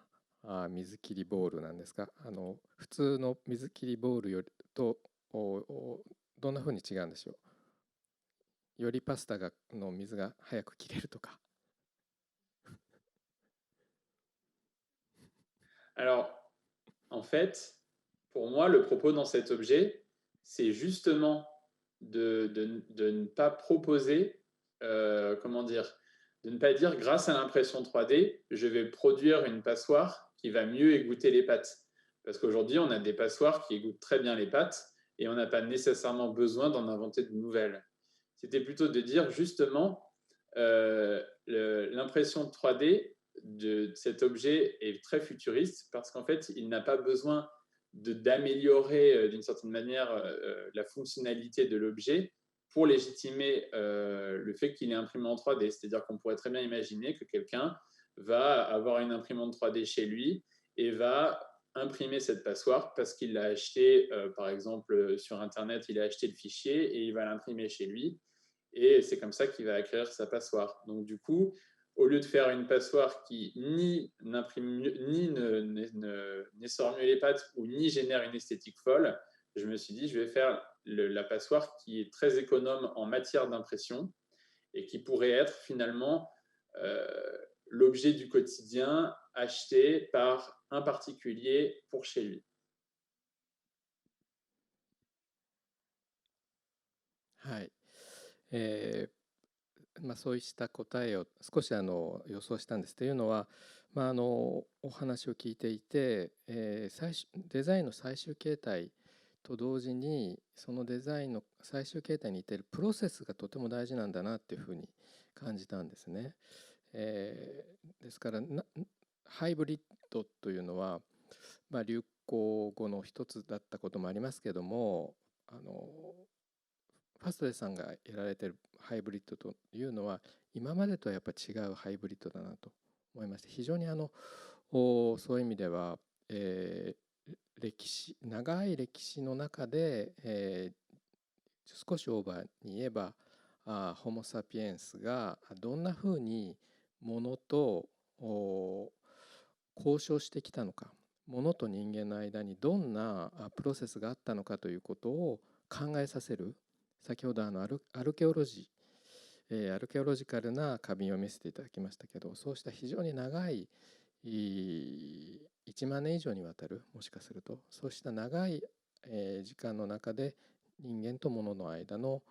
水切りボウルなんですが、普通の水切りボウルよりとどんな風に違うんでしょう。よりパスタの水が早く切れるとか。Alors, en fait, pour moi, le propos dans cet objet, c'est justement de ne pas proposer, comment dire, de ne pas dire grâce à l'impression 3D, je vais produire une passoire qui va mieux égoutter les pâtes. Parce qu'aujourd'hui, on a des passoires qui égouttent très bien les pâtes et on n'a pas nécessairement besoin d'en inventer de nouvelles. C'était plutôt de dire justement, l'impression 3D de cet objet est très futuriste parce qu'en fait, il n'a pas besoin d'améliorer d'une certaine manière la fonctionnalité de l'objet pour légitimer le fait qu'il est imprimé en 3D. C'est-à-dire qu'on pourrait très bien imaginer que quelqu'un va avoir une imprimante 3D chez lui et va imprimer cette passoire parce qu'il l'a acheté, par exemple, sur Internet, il a acheté le fichier et il va l'imprimer chez lui. Et c'est comme ça qu'il va acquérir sa passoire. Donc du coup, au lieu de faire une passoire qui ni n'imprime ni n'essore mieux les pattes ou ni génère une esthétique folle, je me suis dit je vais faire la passoire qui est très économe en matière d'impression et qui pourrait être finalement l'objet du quotidien acheté par un particulier pour chez lui. はい。そうした答えを少し予想したんです。というのは、お話を聞いていて、デザインの最終形態と同時にそのデザインの最終形態に至るプロセスがとても大事なんだなっていうふうに感じたんですね。ですからハイブリッドというのは、流行語の一つだったこともありますけども、ファストレさんがやられているハイブリッドというのは今までとはやっぱ違うハイブリッドだなと思いまして、非常にそういう意味では、長い歴史の中で、少しオーバーに言えばホモ・サピエンスがどんなふうに物と交渉してきたのか、物と人間の間にどんなプロセスがあったのかということを考えさせる。先ほどアルケオロジカルな花瓶を見せていただきましたけど、そうした非常に長い1万年以上にわたる、もしかするとそうした長い時間の中で人間と物の間の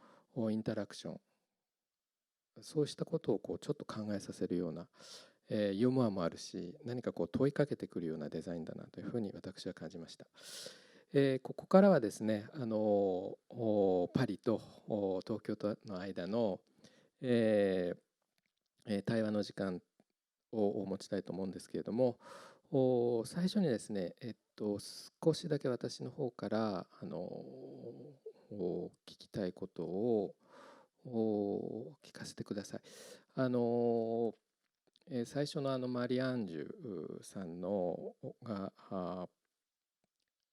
インタラクション、そうしたことをちょっと考えさせるような、ユーモアもあるし、何か問いかけてくるようなデザインだなというふうに私は感じました。ここからはですね、パリと東京との間の、対話の時間を持ちたいと思うんですけれども、最初にですね、少しだけ私の方から聞きたいことを聞かせてください。最初のマリアンジュさんが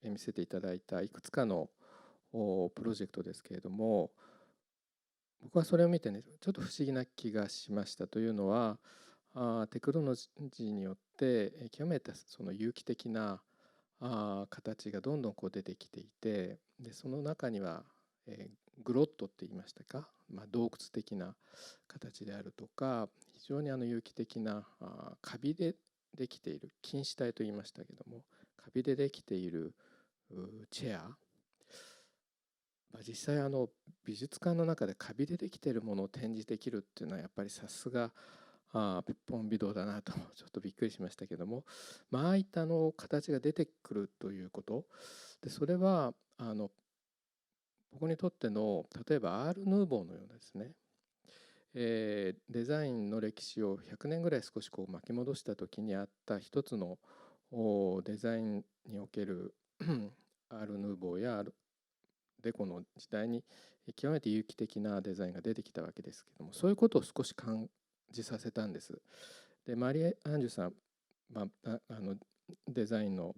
見せていただいたいくつかのプロジェクトですけれども、僕はそれを見てね、ちょっと不思議な気がしました。というのはテクノロジーによって極めてその有機的な形がどんどん出てきていて、でその中にはグロットって言いましたか、洞窟的な形であるとか、非常に有機的なカビでできている、菌糸体と言いましたけども、カビでできているチェア、実際美術館の中でカビでできているものを展示できるっていうのはやっぱりさすがペッポン微動だなとちょっとびっくりしましたけども、ああいった形が出てくるということで、それは僕にとっての例えばアール・ヌーボーのようなですね、デザインの歴史を100年ぐらい少し巻き戻した時にあった一つのデザインにおけるアール・ヌーボーやデコの時代に極めて有機的なデザインが出てきたわけですけども、そういうことを少し感じさせたんです。でマリアンジュさん、デザインの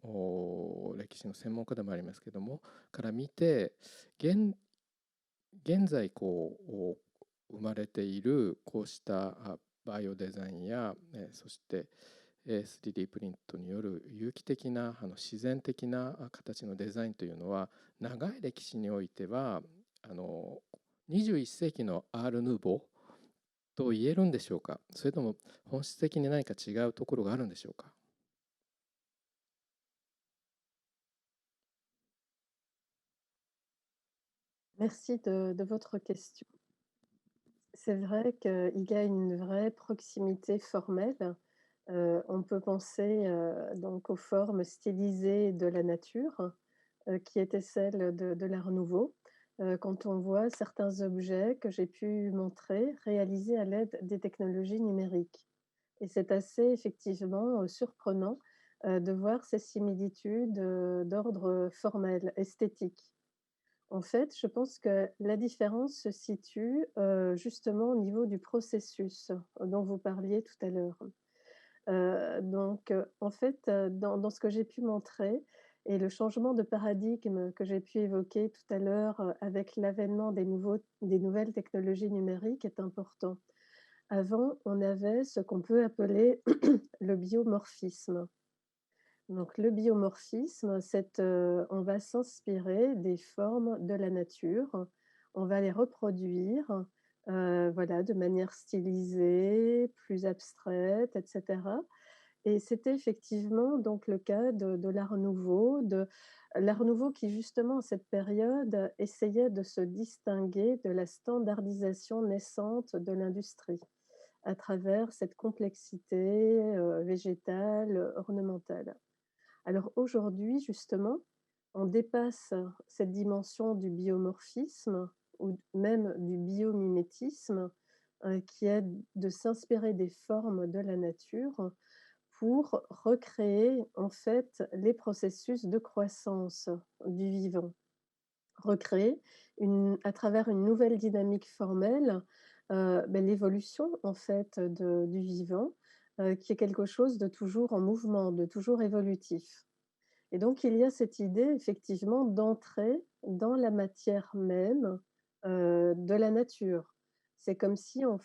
歴史の専門家でもありますけどもから見て、現在生まれているこうしたバイオデザインや、そして3D プリントによる有機的な自然的な形のデザインというのは長い歴史においては21世紀のアール・ヌーボーと言えるんでしょうか。それとも本質的に何か違うところがあるんでしょうか。Merci de votre question. C'est vrai qu'il y a une vraie proximité formelle. On peut penser donc aux formes stylisées de la nature, qui étaient celles de l'Art nouveau, quand on voit certains objets que j'ai pu montrer réalisés à l'aide des technologies numériques. Et c'est assez effectivement surprenant de voir ces similitudes d'ordre formel, esthétique. En fait, je pense que la différence se situe, justement au niveau du processus dont vous parliez tout à l'heure. En fait, dans ce que j'ai pu montrer et le changement de paradigme que j'ai pu évoquer tout à l'heure, avec l'avènement des nouvelles technologies numériques est important. Avant, on avait ce qu'on peut appeler le biomorphisme. Donc le biomorphisme, on va s'inspirer des formes de la nature, on va les reproduire, voilà, de manière stylisée, plus abstraite, et cetera. Et c'était effectivement donc le cas de l'Art nouveau qui justement à cette période essayait de se distinguer de la standardisation naissante de l'industrie, à travers cette complexité, végétale, ornementale. Alors aujourd'hui, justement, on dépasse cette dimension du biomorphisme ou même du biomimétisme, qui est de s'inspirer des formes de la nature pour recréer en fait les processus de croissance du vivant. Recréer à travers une nouvelle dynamique formelle, l'évolution en fait du vivant, qui est quelque chose de toujours en mouvement, de toujours évolutif. Et donc il y a cette idée effectivement d'entrer dans la matière même, de la nature. C'est comme si on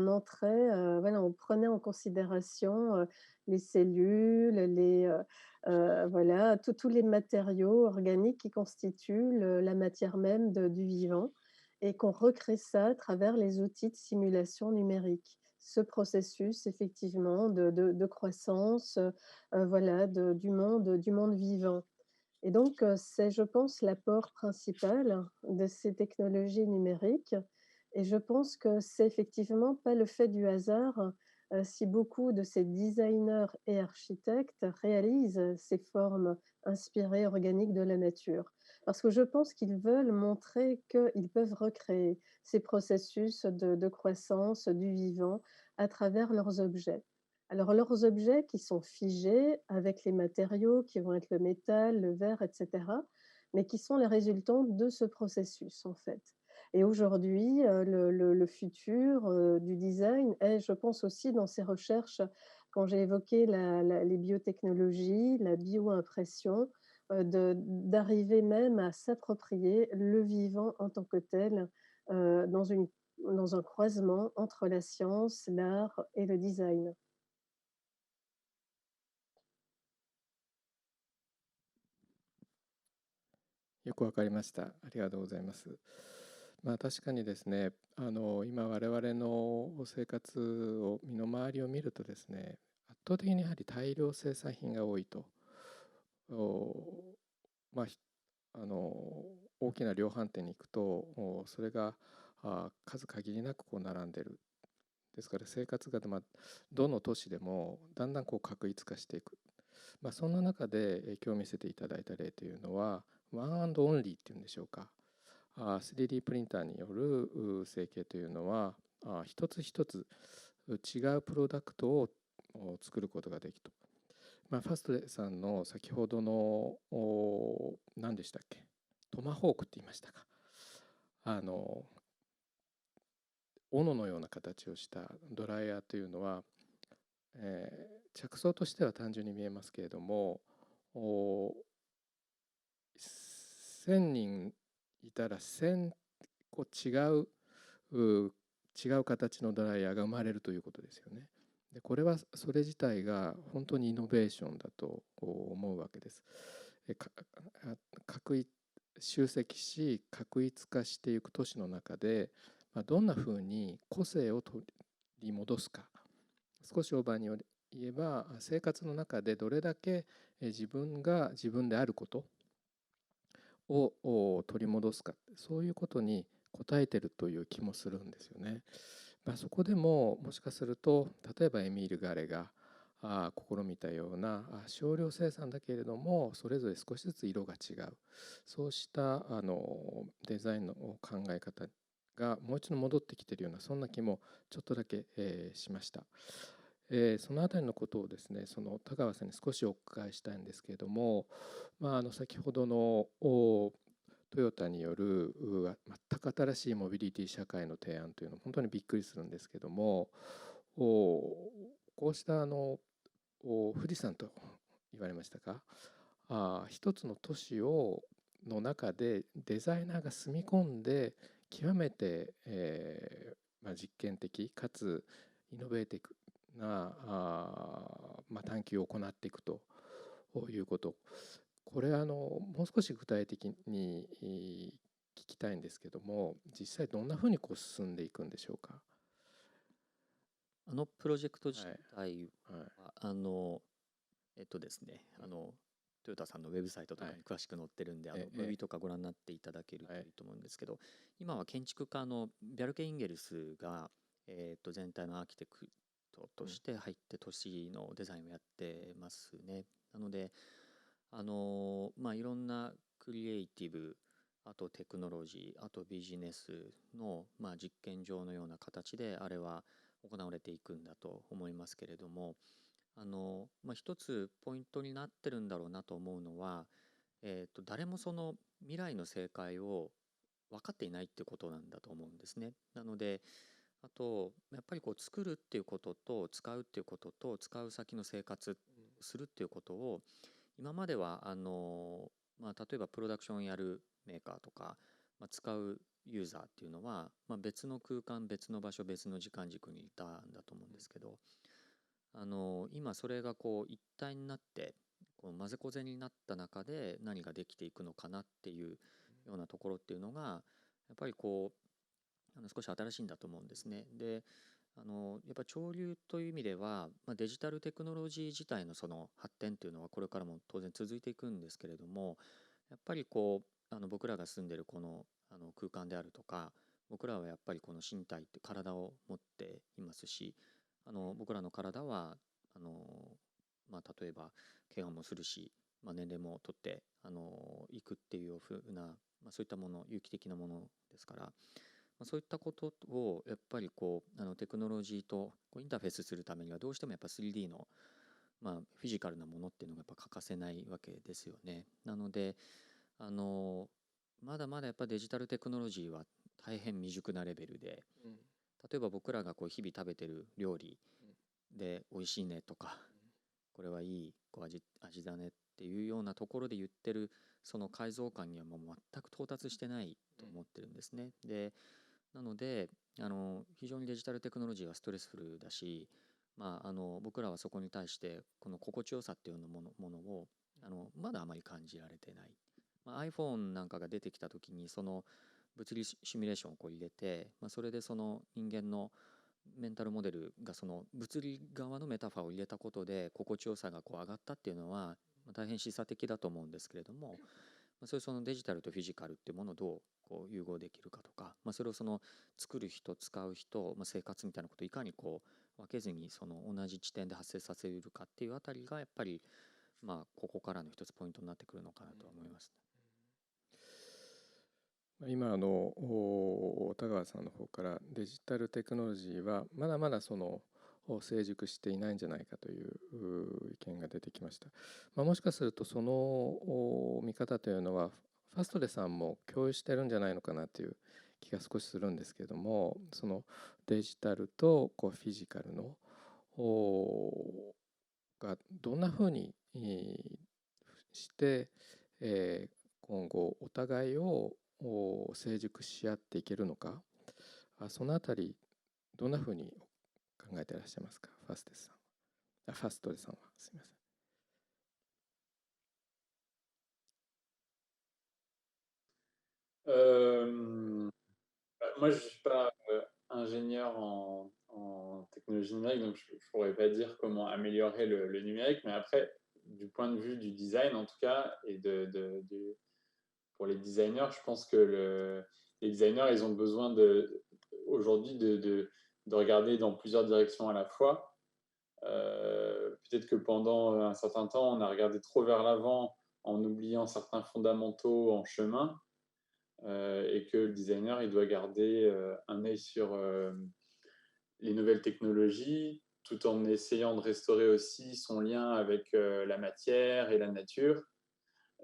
entrait, voilà, on prenait en considération, les cellules, voilà, tous les matériaux organiques qui constituent la matière même du vivant et qu'on recrée ça à travers les outils de simulation numérique. Ce processus effectivement de croissance, voilà, du monde vivant. Et donc, c'est, je pense, l'apport principal de ces technologies numériques et je pense que c'est effectivement pas le fait du hasard, si beaucoup de ces designers et architectes réalisent ces formes inspirées, organiques de la nature. Parce que je pense qu'ils veulent montrer qu'ils peuvent recréer ces processus de croissance du vivant à travers leurs objets. Alors leurs objets qui sont figés avec les matériaux qui vont être le métal, le verre, et cetera, mais qui sont les résultants de ce processus, en fait. Et aujourd'hui, le futur, du design est, je pense aussi dans ces recherches, quand j'ai évoqué les biotechnologies, la bioimpression, d'arriver même à s'approprier le vivant en tant que tel, dans un croisement entre la science, l'art et le design. よくわかりました。ありがとうございます。確かにですね、今我々の生活を身の回りを見るとですね、圧倒的にやはり大量生産品が多いと。おまあ、ひあの大きな量販店に行くとそれが数限りなくこう並んでる。ですから生活が、どの都市でもだんだんこう確一化していく。そんな中で今日見せていただいた例というのはワンアンドオンリーっていうんでしょうか。3D プリンターによる成形というのは一つ一つ違うプロダクトを作ることができると。ファストレさんの先ほどの何でしたっけ、トマホークって言いましたか。斧のような形をしたドライヤーというのは、着想としては単純に見えますけれども、1000人いたら1000個違う違う形のドライヤーが生まれるということですよね。でこれはそれ自体が本当にイノベーションだと思うわけです。集積し確一化していく都市の中で、どんなふうに個性を取り戻すか、少しオーバーに言えば生活の中でどれだけ自分が自分であることを取り戻すか、そういうことに応えてるという気もするんですよね。そこでももしかすると例えばエミール・ガレが試みたような少量生産だけれどもそれぞれ少しずつ色が違う、そうしたデザインの考え方がもう一度戻ってきているような、そんな気もちょっとだけしました。そのあたりのことをですね、その田川さんに少しお伺いしたいんですけれども、先ほどのトヨタによる全く新しいモビリティ社会の提案というのは本当にびっくりするんですけども、こうした富士山と言われましたか、一つの都市の中でデザイナーが住み込んで極めて、実験的かつイノベーティブな探求を行っていくということ、これもう少し具体的に聞きたいんですけども、実際どんなふうに進んでいくんでしょうか。プロジェクト自体は、ですね、トヨタさんのウェブサイトとかに詳しく載ってるんで、ムービーとかご覧になっていただけるといいと思うんですけど、今は建築家のビャルケ・インゲルスが、全体のアーキテクトとして入って都市のデザインをやってますね。なのでいろんなクリエイティブ、あとテクノロジー、あとビジネスの、実験場のような形であれは行われていくんだと思いますけれども、一つポイントになってるんだろうなと思うのは、誰もその未来の正解を分かっていないっていうことなんだと思うんですね。なのであとやっぱり作るっていうことと使うっていうことと使う先の生活するっていうことを今までは例えばプロダクションやるメーカーとか、使うユーザーっていうのは、別の空間別の場所別の時間軸にいたんだと思うんですけど、今それが一体になって混ぜこぜになった中で何ができていくのかなっていうようなところっていうのがやっぱり少し新しいんだと思うんですね。でやっぱ潮流という意味では、デジタルテクノロジー自体のその発展というのはこれからも当然続いていくんですけれども、やっぱり僕らが住んでるこの空間であるとか、僕らはやっぱりこの身体って体を持っていますし、僕らの体は例えば怪我もするし、年齢もとっていくっていうふうな、そういったもの有機的なものですから、そういったことをやっぱりテクノロジーとインターフェースするためにはどうしてもやっぱ 3D のフィジカルなものっていうのがやっぱ欠かせないわけですよね。なのでまだまだやっぱデジタルテクノロジーは大変未熟なレベルで、例えば僕らが日々食べてる料理で美味しいねとか、これはいい味だねっていうようなところで言ってるその解像感にはもう全く到達してないと思ってるんですね。でなので非常にデジタルテクノロジーはストレスフルだし、僕らはそこに対してこの心地よさっていうものをまだあまり感じられてない。iPhone なんかが出てきた時にその物理シミュレーションを入れて、それでその人間のメンタルモデルがその物理側のメタファーを入れたことで心地よさが上がったっていうのは大変示唆的だと思うんですけれども、そういうそのデジタルとフィジカルっていうものをどう融合できるかとか、それをその作る人使う人、生活みたいなことをいかに分けずにその同じ地点で発生させるかっていうあたりがやっぱりここからの一つポイントになってくるのかなと思います。今田川さんの方からデジタルテクノロジーはまだまだ成熟していないんじゃないかという意見が出てきました。もしかするとその見方というのはファストレさんも共有してるんじゃないのかなという気が少しするんですけども、そのデジタルとフィジカルのがどんなふうにして今後お互いを成熟し合っていけるのか、そのあたり、どんなふうに考えていらっしゃいますか、ファステスさんは。ファストレさんは、すみません。Moi, je ne suis pas ingénieur en technologie numérique, donc je ne pourrais pas dire comment améliorer le numérique, mais après, du point de vue du design en tout cas, et pour les designers, je pense que les designers, ils ont besoin aujourd'hui de regarder dans plusieurs directions à la fois. Peut-être que pendant un certain temps, on a regardé trop vers l'avant en oubliant certains fondamentaux en chemin, et que le designer, il doit garder un œil sur les nouvelles technologies, tout en essayant de restaurer aussi son lien avec la matière et la nature.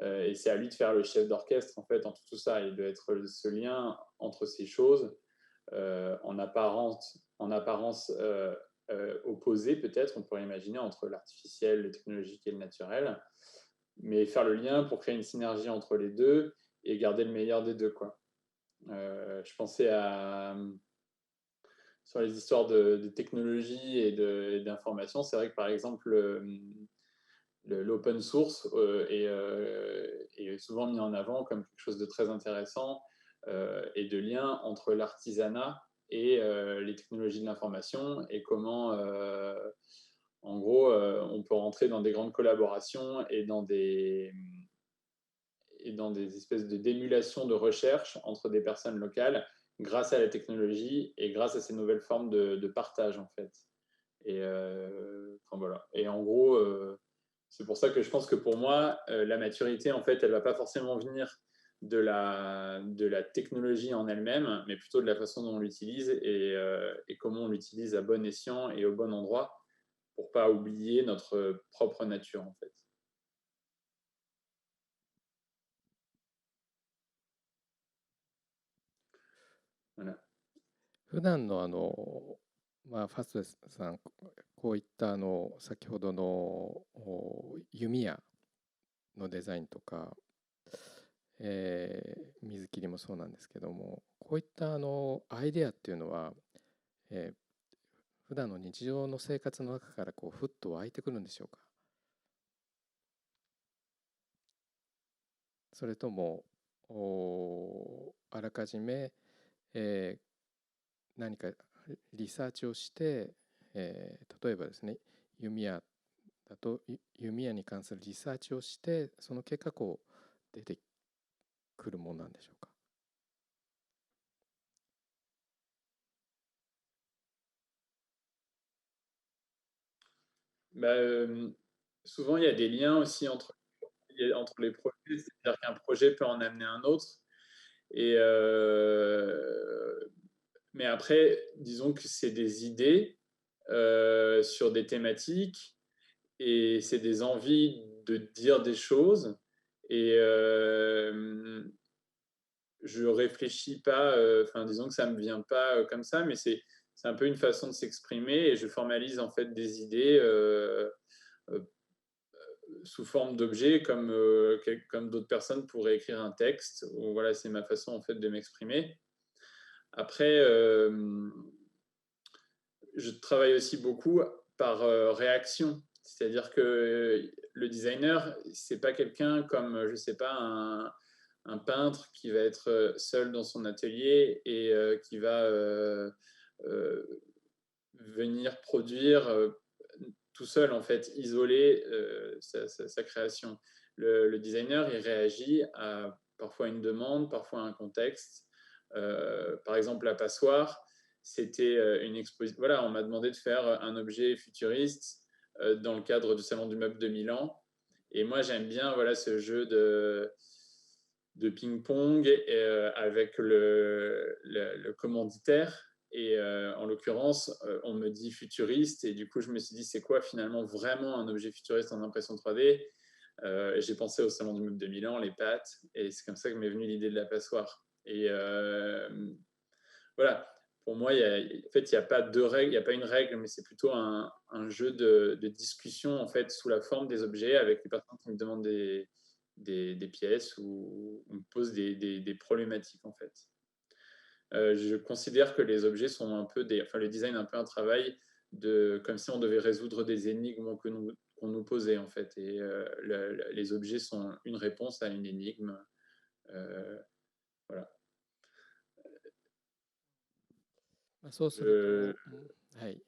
Et c'est à lui de faire le chef d'orchestre, en fait, entre tout ça. Il doit être ce lien entre ces choses, en apparence opposées, peut-être, on pourrait imaginer, entre l'artificiel, le technologique et le naturel, mais faire le lien pour créer une synergie entre les deux et garder le meilleur des deux, quoi. Je pensais sur les histoires de technologie et d'information. C'est vrai que, par exemple, l'open source est souvent mis en avant comme quelque chose de très intéressant, et de lien entre l'artisanat et les technologies de l'information, et comment, en gros, on peut rentrer dans des grandes collaborations et dans des espèces d'émulation de recherche entre des personnes locales grâce à la technologie et grâce à ces nouvelles formes de partage, en fait. Et, enfin, voilà. Et en gros, c'est pour ça que je pense que pour moi, la maturité, en fait, elle ne va pas forcément venir de la technologie en elle-même, mais plutôt de la façon dont on l'utilise, et comment on l'utilise à bon escient et au bon endroit pour ne pas oublier notre propre nature, en fait. Voilà. 普段のファストレさん、こういった先ほどの弓矢のデザインとか、水切りもそうなんですけども、こういったアイデアっていうのは、普段の日常の生活の中からふっと湧いてくるんでしょうか。それともあらかじめ、何かリサーチをして、例えばですね、弓矢だと弓矢に関するリサーチをして、その結果出てくるものなんでしょうか。Bah, souvent, il y a des liens aussi entre les projets, c'est-à-dire qu'un projet peut en amener un autre. Et, mais après, disons que c'est des idées sur des thématiques, et c'est des envies de dire des choses. Et je réfléchis pas, enfin, disons que ça me vient pas comme ça, mais c'est un peu une façon de s'exprimer, et je formalise en fait des idées sous forme d'objets, comme d'autres personnes pourraient écrire un texte. Ou voilà, c'est ma façon en fait de m'exprimer. Après, je travaille aussi beaucoup par réaction, c'est-à-dire que le designer, c'est pas quelqu'un comme, je sais pas, un peintre qui va être seul dans son atelier et qui va venir produire tout seul, en fait, isoler sa création. Le designer, il réagit à parfois une demande, parfois un contexte. Par exemple, la passoire, c'était une exposition. Voilà, on m'a demandé de faire un objet futuriste dans le cadre du Salon du Meuble de Milan. Et moi, j'aime bien, voilà, ce jeu de ping-pong avec le commanditaire. Et en l'occurrence, on me dit futuriste, et du coup, je me suis dit, c'est quoi finalement vraiment un objet futuriste en impression 3D? J'ai pensé au Salon du Meuble de Milan, les pattes, et c'est comme ça que m'est venue l'idée de la passoire. Et voilà, pour moi, en fait, il n'y a pas de règle, il n'y a pas une règle, mais c'est plutôt un jeu de discussion, en fait, sous la forme des objets, avec les personnes qui me demandent des pièces ou me posent des problématiques, en fait. je considère que les objets sont un peu enfin, le design est un peu un travail comme si on devait résoudre des énigmes qu'on nous posait, en fait. Et les objets sont une réponse à une énigme. Voilà. そうすると、はい、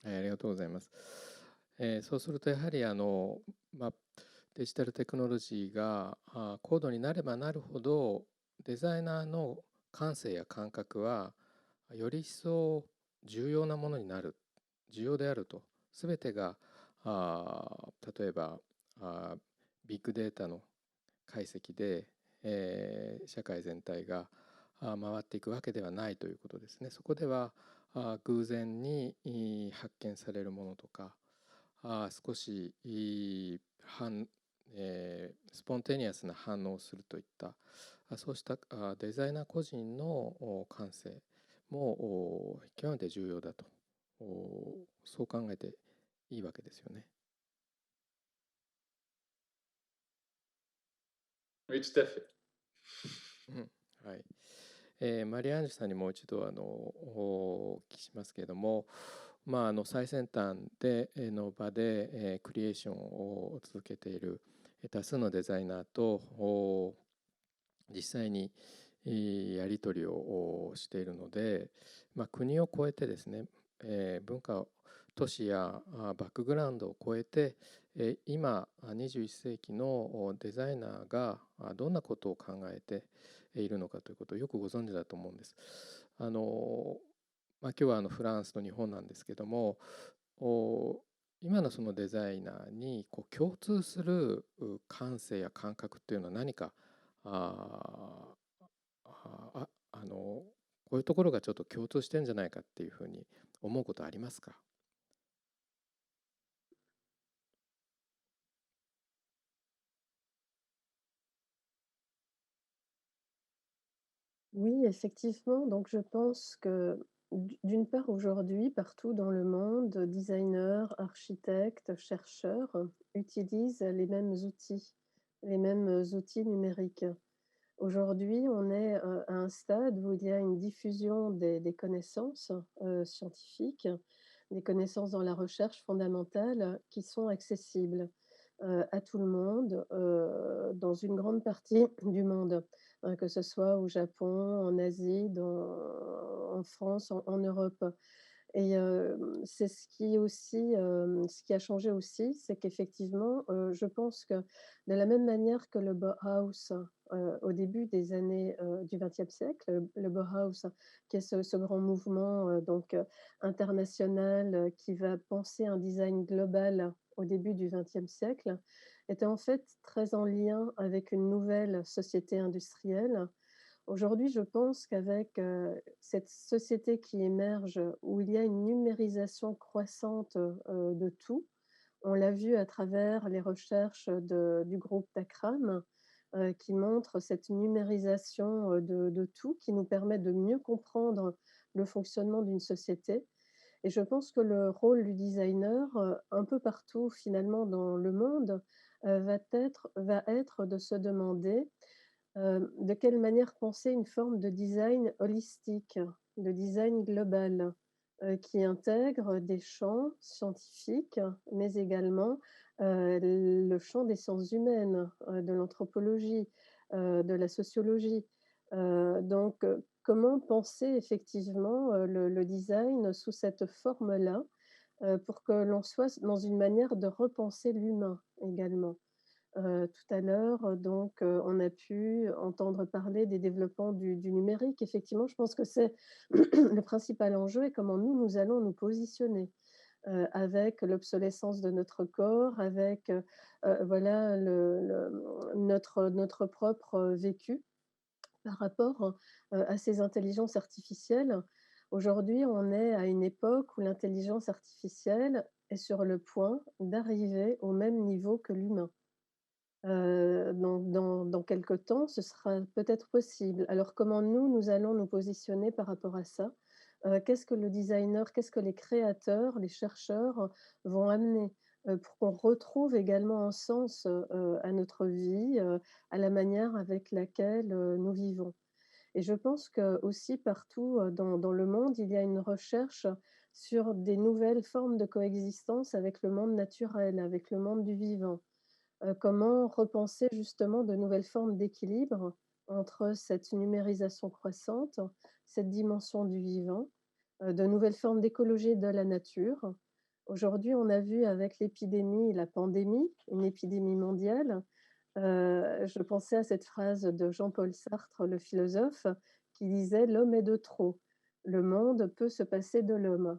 はい、ありがとうございます。そうするとやはりデジタルテクノロジーが高度になればなるほどデザイナーの感性や感覚はより一層重要なものになる、重要であると。全てが例えばビッグデータの解析で、社会全体が回っていくわけではないということですね。そこでは偶然に発見されるものとか少しスポンテニアスな反応をするといったそうしたデザイナー個人の感性も極めて重要だとそう考えていいわけですよね。Oui, tout à fait. はい。マリアンジュさんにもう一度お聞きしますけれども、最先端の場でクリエーションを続けている多数のデザイナーと実際にやり取りをしているので、国を越えてですね、文化都市やバックグラウンドを超えて今21世紀のデザイナーがどんなことを考えているのかということをよくご存知だと思うんです。今日はフランスと日本なんですけども今のそのデザイナーに共通する感性や感覚っていうのは何かこういうところがちょっと共通してんじゃないかっていうふうに思うことありますか？Oui, effectivement. Donc, je pense que d'une part, aujourd'hui, partout dans le monde, designers, architectes, chercheurs utilisent les mêmes outils numériques. Aujourd'hui, on est à un stade où il y a une diffusion des connaissances scientifiques, des connaissances dans la recherche fondamentale qui sont accessibles à tout le monde dans une grande partie du monde, que ce soit au Japon, en Asie, en France, en Europe. Et c'est ce qui aussi, ce qui a changé aussi, c'est qu'effectivement, je pense que de la même manière que le Bauhaus, au début des années, du XXe siècle, le Bauhaus, qui est ce grand mouvement, international, qui va penser un design global au début du XXe siècle, était en fait très en lien avec une nouvelle société industrielle. Aujourd'hui, je pense qu'avec, cette société qui émerge, où il y a une numérisation croissante, de tout, on l'a vu à travers les recherches du groupe Takram, qui montrent cette numérisation, de tout, qui nous permet de mieux comprendre le fonctionnement d'une société. Et je pense que le rôle du designer, un peu partout finalement dans le monde, va être de se demander de quelle manière penser une forme de design holistique, de design global, qui intègre des champs scientifiques, mais également, le champ des sciences humaines, de l'anthropologie, de la sociologie. Comment penser effectivement, le design sous cette forme-là, pour que l'on soit dans une manière de repenser l'humain également? Tout à l'heure, on a pu entendre parler des développements du numérique. Effectivement, je pense que c'est le principal enjeu et comment nous allons nous positionner, avec l'obsolescence de notre corps, avec, voilà notre propre vécu par rapport, à ces intelligences artificielles. Aujourd'hui, on est à une époque où l'intelligence artificielle est sur le point d'arriver au même niveau que l'humain. Dans quelque temps, ce sera peut-être possible. Alors comment nous allons nous positionner par rapport à ça? Qu'est-ce que le designer, qu'est-ce que les créateurs, les chercheurs vont amener, pour qu'on retrouve également un sens, à notre vie, à la manière avec laquelle, nous vivons? Et je pense que aussi partout dans le monde, il y a une recherche sur des nouvelles formes de coexistence avec le monde naturel, avec le monde du vivant. Comment repenser justement de nouvelles formes d'équilibre entre cette numérisation croissante, cette dimension du vivant, de nouvelles formes d'écologie de la nature. Aujourd'hui, on a vu avec l'épidémie, la pandémie, une épidémie mondiale, je pensais à cette phrase de Jean-Paul Sartre, le philosophe, qui disait: «L'homme est de trop. Le monde peut se passer de l'homme».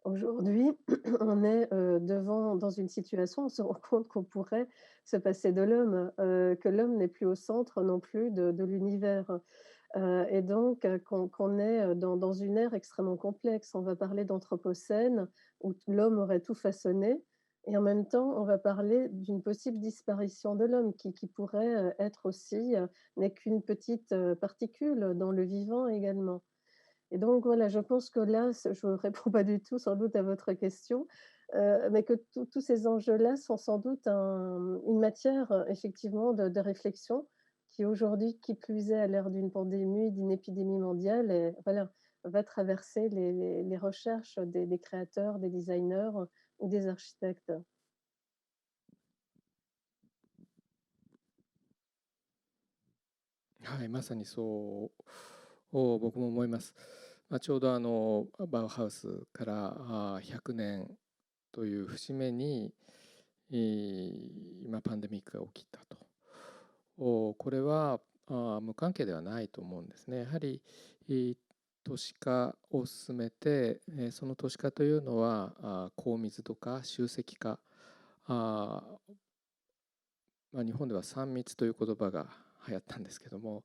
Aujourd'hui, on est, dans une situation, on se rend compte qu'on pourrait se passer de l'homme, que l'homme n'est plus au centre non plus de l'univers, et donc qu'on est, dans une ère extrêmement complexe. On va parler d'anthropocène, où l'homme aurait tout façonné et en même temps, on va parler d'une possible disparition de l'homme qui pourrait, être aussi, n'est qu'une petite, particule dans le vivant également. Et donc voilà, je pense que là, je ne réponds pas du tout sans doute à votre question, mais que tous ces enjeux-là sont sans doute une matière, effectivement de réflexion qui aujourd'hui, qui plus est à l'ère d'une pandémie, d'une épidémie mondiale et voilà, va traverser les recherches des créateurs, des designers ou des architectes. はい、まさにそう僕も思います。ちょうどバウハウスから100年という節目に今パンデミックが起きたと。これは無関係ではないと思うんですね。やはり都市化を進めてその都市化というのは高密度化、集積化、日本では3密という言葉が流行ったんですけども、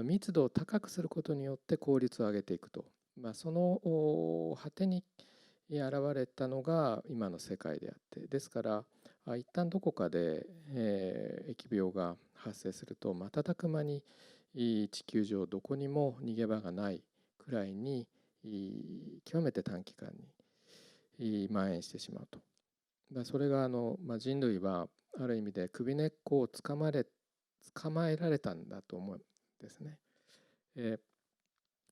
密度を高くすることによって効率を上げていくと、その果てに現れたのが今の世界であって、ですから一旦どこかで疫病が発生すると瞬く間に地球上どこにも逃げ場がないくらいに極めて短期間に蔓延してしまうと。それが人類はある意味で首根っこを捕まえられたんだと思うんですね。で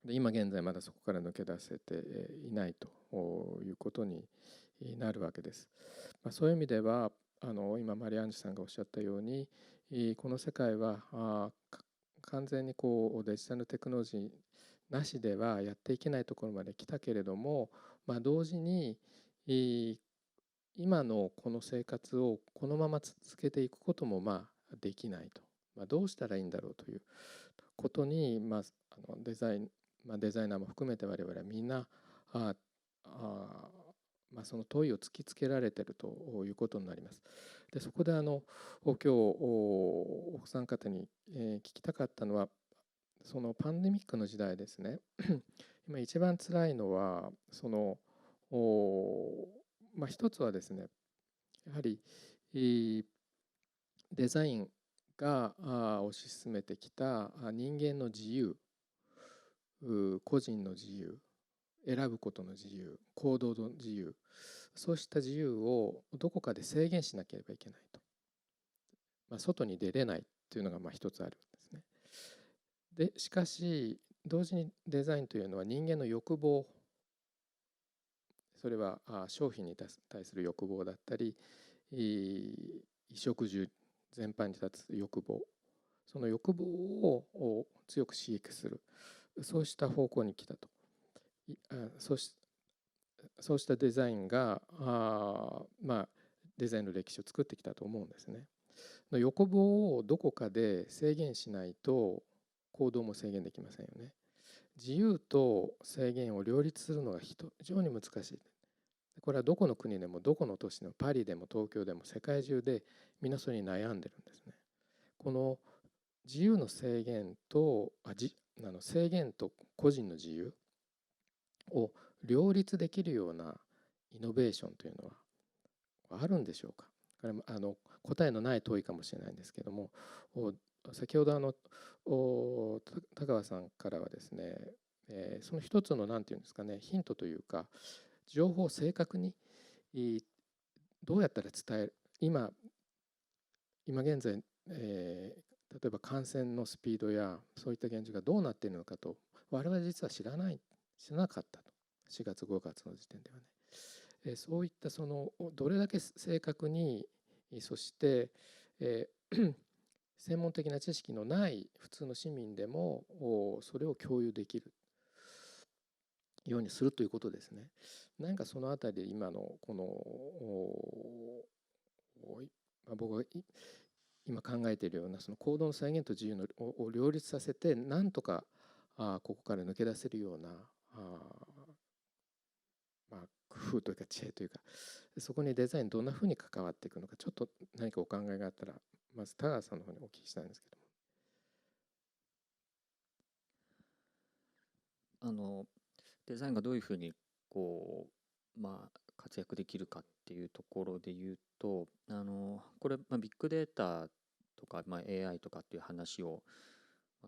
今現在まだそこから抜け出せていないということになるわけです。そういう意味では今マリアンジュさんがおっしゃったようにこの世界は完全にデジタルテクノロジーなしではやっていけないところまで来たけれども、同時に今のこの生活をこのまま続けていくこともできないと、どうしたらいいんだろうということに、デザイナーも含めて我々はみんなその問いを突きつけられているということになります。でそこで今日お三方に聞きたかったのは、そのパンデミックの時代ですね今一番つらいのは一つはですね、やはりデザインが推し進めてきた人間の自由、個人の自由、選ぶことの自由、行動の自由、そうした自由をどこかで制限しなければいけないと、外に出れないというのが一つあるんですね。でしかし同時にデザインというのは人間の欲望、それは商品に対する欲望だったり衣食住全般に立つ欲望、その欲望を強く刺激する、そうした方向に来たと。そうしたデザインがデザインの歴史を作ってきたと思うんですね。欲望をどこかで制限しないと行動も制限できませんよね。自由と制限を両立するのが非常に難しい。これはどこの国でもどこの都市でもパリでも東京でも世界中で皆それに悩んでるんですね。この自由の制限と制限と個人の自由を両立できるようなイノベーションというのはあるんでしょうか。これ答えのない問いかもしれないんですけども、先ほど田川さんからはですね、その一つの何て言うんですかね、ヒントというか情報を正確にどうやったら伝える、今現在、例例えば感染のスピードやそういった現状がどうなっているのかと我々実は知らなかったと、4月5月の時点ではね、そういったそのどれだけ正確に、そして、専門的な知識のない普通の市民でもそれを共有できるようにするということですね。何かそのあたりで今のこの僕が今考えているようなその行動の再現と自由のを両立させてなんとかここから抜け出せるような工夫というか知恵というか、そこにデザインどんなふうに関わっていくのか、ちょっと何かお考えがあったらまず田川さんの方にお聞きしたいんですけども。デザインがどういうふうに活躍できるかっていうところで言うと、これ、ビッグデータとか、AI とかっていう話を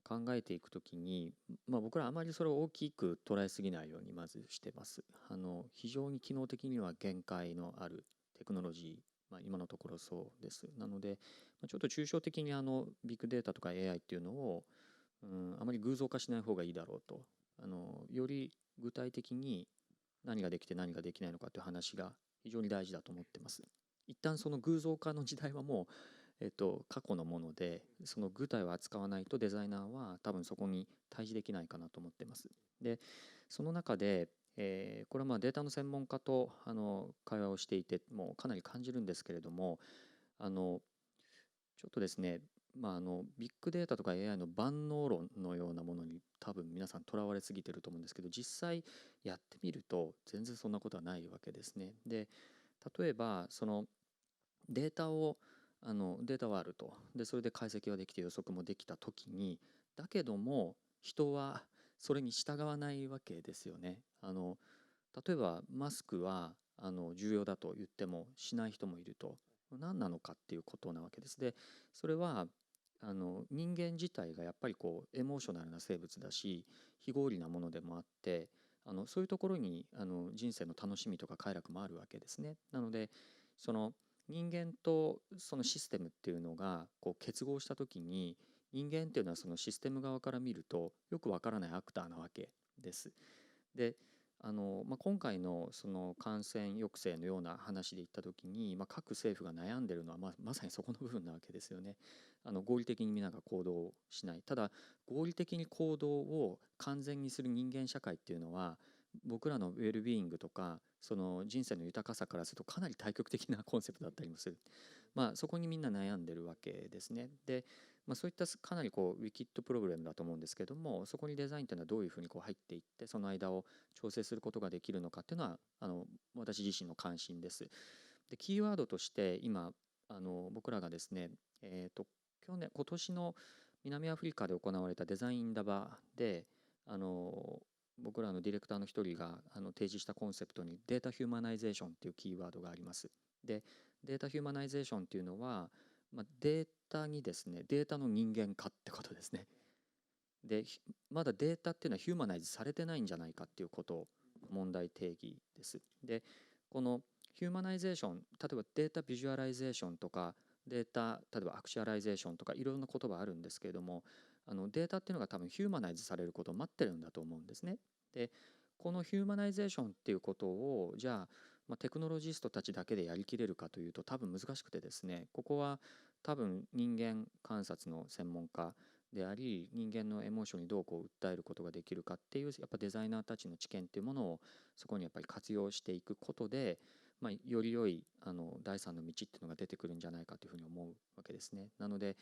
考えていくときに、僕らあまりそれを大きく捉えすぎないようにまずしてます。非常に機能的には限界のあるテクノロジー、今のところそうです。なので、ちょっと抽象的にビッグデータとか AI っていうのを、あまり偶像化しない方がいいだろうと。より具体的に何ができて何ができないのかという話が非常に大事だと思ってます。一旦その偶像化の時代はもう、過去のもので、その具体を扱わないとデザイナーは多分そこに対峙できないかなと思ってます。で、その中で、これはデータの専門家と会話をしていてもうかなり感じるんですけれども、ちょっとですね、ビッグデータとか AI の万能論のようなものに多分皆さんとらわれすぎてると思うんですけど、実際やってみると全然そんなことはないわけですね。で、例えばそのデータはあると。で、それで解析ができて予測もできた時に、だけども人はそれに従わないわけですよね。例えばマスクは重要だと言ってもしない人もいると。何なのかっていうことなわけです。で、それは人間自体がやっぱりエモーショナルな生物だし非合理なものでもあって、そういうところに人生の楽しみとか快楽もあるわけですね。なのでその人間とそのシステムっていうのが結合した時に、人間っていうのはそのシステム側から見るとよくわからないアクターなわけです。で、今回のその感染抑制のような話で言った時に、各政府が悩んでるのはまさにそこの部分なわけですよね。合理的に皆が行動しない。ただ合理的に行動を完全にする人間社会っていうのは僕らのウェルビーイングとかその人生の豊かさからするとかなり対極的なコンセプトだったりもする。そこにみんな悩んでるわけですね。で、そういったかなりウィキッドプログラムだと思うんですけども、そこにデザインというのはどういうふうに入っていってその間を調整することができるのかっていうのは私自身の関心です。で、キーワードとして今僕らがですね、今年の南アフリカで行われたデザインダバで僕らのディレクターの一人が提示したコンセプトにデータヒューマナイゼーションっていうキーワードがあります。で、データヒューマナイゼーションっていうのは、データにですね、データの人間化ってことですね。で、まだデータっていうのはヒューマナイズされてないんじゃないかっていうことを問題定義です。で、このヒューマナイゼーション、例えばデータビジュアライゼーションとかデータ、例えばアクチュアライゼーションとかいろんな言葉あるんですけれども、データっていうのが多分ヒューマナイズされることを待ってるんだと思うんですね。で、このヒューマナイゼーションっていうことをじゃあ、テクノロジストたちだけでやりきれるかというと多分難しくてですね、ここは多分人間観察の専門家であり、人間のエモーションにどう訴えることができるかっていうやっぱデザイナーたちの知見っていうものをそこにやっぱり活用していくことで、より良い第三の道っていうのが出てくるんじゃないかというふうに思うわけですね。なので、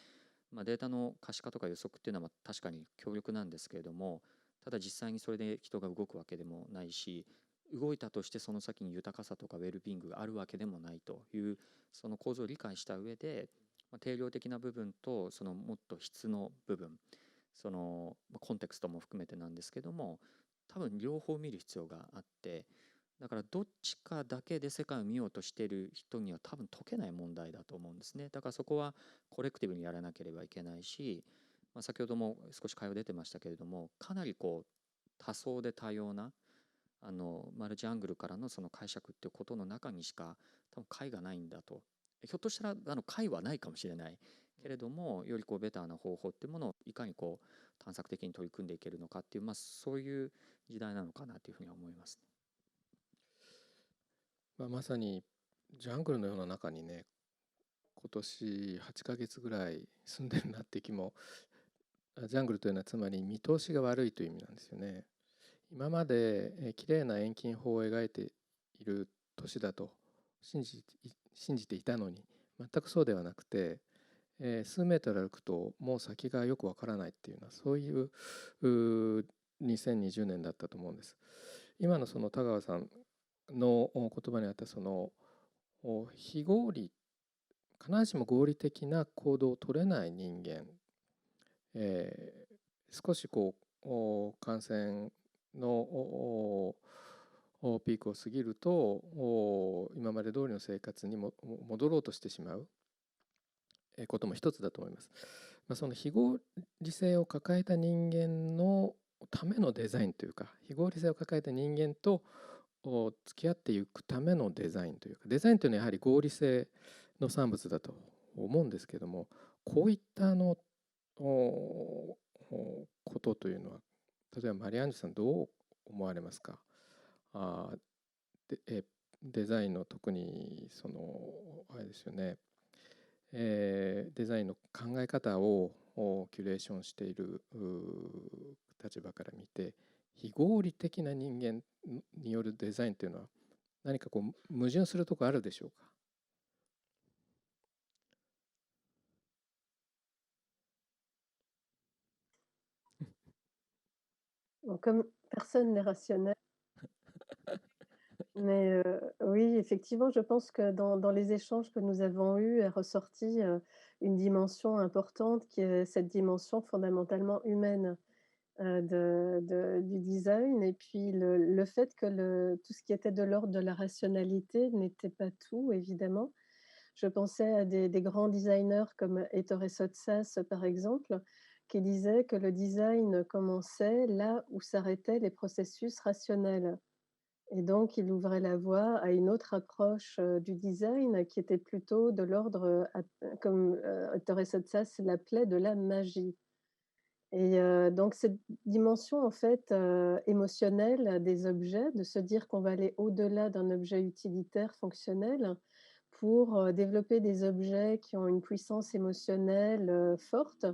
データの可視化とか予測っていうのは確かに強力なんですけれども、ただ実際にそれで人が動くわけでもないし、動いたとしてその先に豊かさとかウェルビーイングがあるわけでもないというその構造を理解した上で、定量的な部分とそのもっと質の部分、そのコンテクストも含めてなんですけども、多分両方見る必要があって、だからどっちかだけで世界を見ようとしている人には多分解けない問題だと思うんですね。だからそこはコレクティブにやらなければいけないし、先ほども少し会話出てましたけれども、かなり多層で多様なマルチアングルからのその解釈っていうことの中にしか多分解がないんだと。ひょっとしたら解はないかもしれないけれども、よりこうベターな方法っていうものをいかにこう探索的に取り組んでいけるのかっていう、そういう時代なのかなというふうには思いますね。まさにジャングルのような中にね、今年8ヶ月ぐらい住んでるなって気も。ジャングルというのはつまり見通しが悪いという意味なんですよね。今まできれいな遠近法を描いている都市だと信じていたのに、全くそうではなくて、数メートル歩くともう先がよくわからないっていうような、そういう2020年だったと思うんです。今のその田川さんの言葉にあったその非合理、必ずしも合理的な行動を取れない人間、少しこう感染のピークを過ぎると今まで通りの生活にも戻ろうとしてしまうことも一つだと思います。その非合理性を抱えた人間のためのデザインというか、非合理性を抱えた人間と付き合っていくためのデザインというか、デザインというのはやはり合理性の産物だと思うんですけども、こういったことというのは、例えばマリアンジュさんどう思われますか？デザインの特にそのあれですよね、デザインの考え方をキュレーションしている立場から見て、非合理的な人間によるデザインというのは何かこう矛盾するところあるでしょうか？Comme personne n'est rationnel, mais oui, effectivement, je pense que dans les échanges que nous avons eus est ressortie, une dimension importante qui est cette dimension fondamentalement humaine, du design et puis le fait que tout ce qui était de l'ordre de la rationalité n'était pas tout, évidemment. Je pensais à des grands designers comme Ettore Sottsass, par exemple, qui disaient que le design commençait là où s'arrêtaient les processus rationnels et donc il ouvrait la voie à une autre approche, du design qui était plutôt de l'ordre, comme, Ettore Sottsass l'appelait, de la magie et donc cette dimension, en fait, émotionnelle des objets, de se dire qu'on va aller au-delà d'un objet utilitaire fonctionnel pour, développer des objets qui ont une puissance émotionnelle, forte.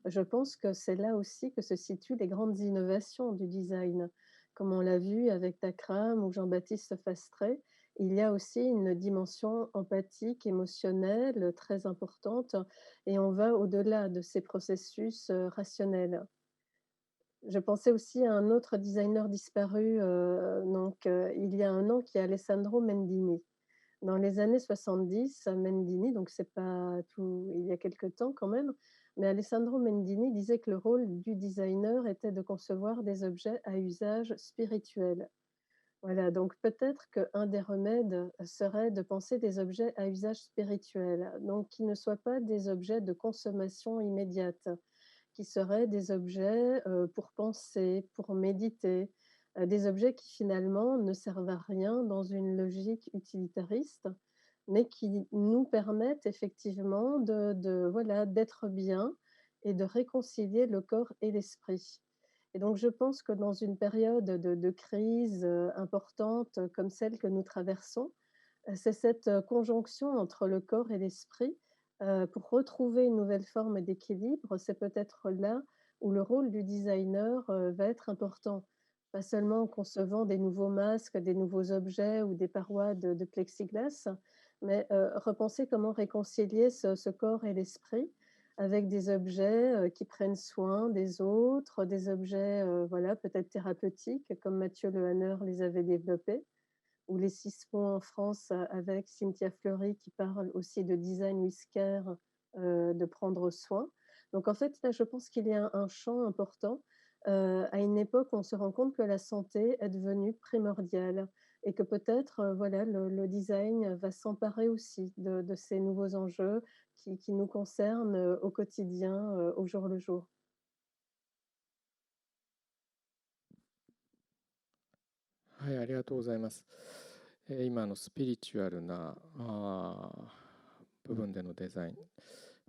Je pense que c'est là aussi que se situent les grandes innovations du design. Comme on l'a vu avec Takram ou Jean-Baptiste Fastré, il y a aussi une dimension empathique, émotionnelle, très importante et on va au-delà de ces processus, rationnels. Je pensais aussi à un autre designer disparu, il y a un an qui est Alessandro Mendini. Dans les années 70, Mendini, donc c'est pas tout il y a quelque temps quand même, mais Alessandro Mendini disait que le rôle du designer était de concevoir des objets à usage spirituel. Voilà, donc peut-être qu'un des remèdes serait de penser des objets à usage spirituel, donc qui ne soient pas des objets de consommation immédiate, qui seraient des objets, pour penser, pour méditer, des objets qui finalement ne servent à rien dans une logique utilitariste, mais qui nous permettent effectivement voilà, d'être bien et de réconcilier le corps et l'esprit. Et donc je pense que dans une période de crise, importante comme celle que nous traversons, c'est cette, conjonction entre le corps et l'esprit, pour retrouver une nouvelle forme d'équilibre, c'est peut-être là où le rôle du designer, va être important. Pas seulement en concevant des nouveaux masques, des nouveaux objets ou des parois de plexiglas, mais, repenser comment réconcilier ce corps et l'esprit avec des objets, qui prennent soin des autres, des objets, voilà, peut-être thérapeutiques comme Mathieu Lehanner les avait développés ou les 6 ponts en France avec Cynthia Fleury qui parle aussi de design with care, de prendre soin. Donc en fait, là, je pense qu'il y a un champ important, à une époque où on se rend compte que la santé est devenue primordiale et que peut-être, voilà, le design va s'emparer aussi de ces nouveaux enjeux qui nous concernent, au quotidien, au jour le jour. はい、ありがとうございます。今のスピリチュアルな部分でのデザイン、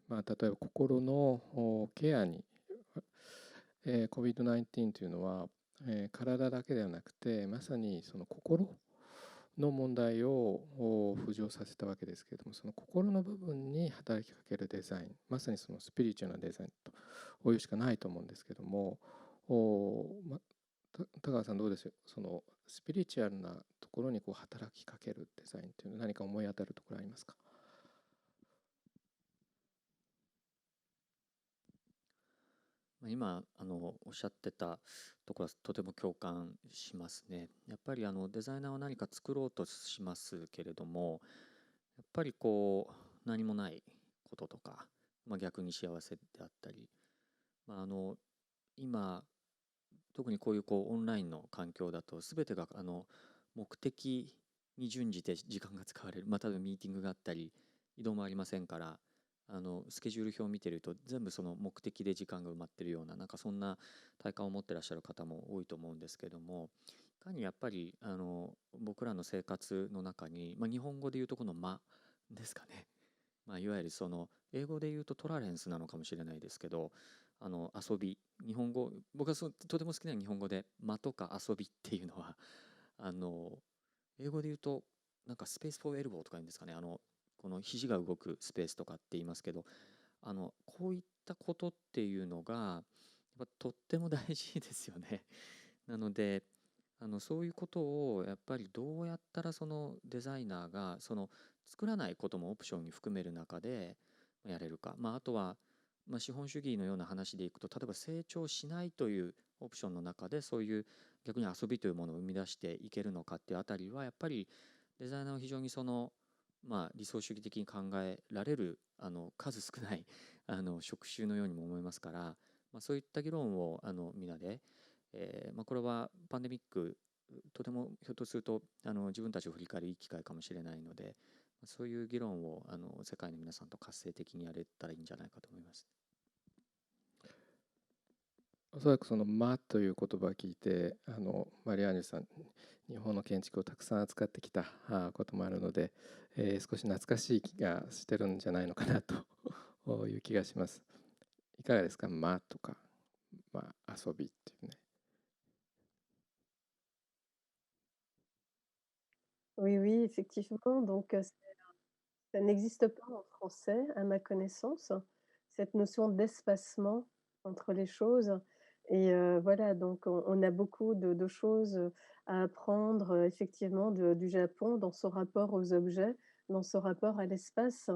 例えば心のケアに、COVID-19 というのは、体だけではなくてまさにその心の問題を浮上させたわけですけれども、その心の部分に働きかけるデザイン、まさにそのスピリチュアルなデザインというしかないと思うんですけども、田川さんどうでしょう、そのスピリチュアルなところにこう働きかけるデザインというのは何か思い当たるところありますか？今おっしゃってたところはとても共感しますね。やっぱりデザイナーは何か作ろうとしますけれども、やっぱりこう何もないこととか、逆に幸せであったり、今特にこうオンラインの環境だと全てが目的に準じて時間が使われる、例えばミーティングがあったり移動もありませんから、スケジュール表を見てると全部その目的で時間が埋まってるような、なんかそんな体感を持ってらっしゃる方も多いと思うんですけども、いかにやっぱり僕らの生活の中に、日本語で言うとこの間ですかね、いわゆるその英語で言うとトラレンスなのかもしれないですけど、遊び、日本語、僕はとても好きな日本語で間とか遊びっていうのは、あの英語で言うとなんかスペースフォーエルボーとか言うんですかね、この肘が動くスペースとかって言いますけど、こういったことっていうのがやっぱとっても大事ですよね。なのでそういうことをやっぱりどうやったらそのデザイナーがその作らないこともオプションに含める中でやれるか、あとは資本主義のような話でいくと、例えば成長しないというオプションの中でそういう逆に遊びというものを生み出していけるのかっていうあたりはやっぱりデザイナーは非常にその理想主義的に考えられる数少ない職種のようにも思いますから、そういった議論を皆で、これはパンデミックとてもひょっとすると自分たちを振り返るいい機会かもしれないので、そういう議論を世界の皆さんと活性的にやれたらいいんじゃないかと思います。おそらくその間という言葉を聞いてマリアーニュさん、日本の建築をたくさん扱ってきたこともあるので、少し懐かしい気がしてるんじゃないのかなという気がします。いかがですか、間とか、遊びっていうね。Oui, oui, effectivement. Donc, ça n'existe pas en français, à ma connaissance, cette notion d'espacement entre les choses. Et voilà, donc on a beaucoup de choses à apprendre, effectivement, du Japon dans son rapport aux objets, dans son rapport à l'espace,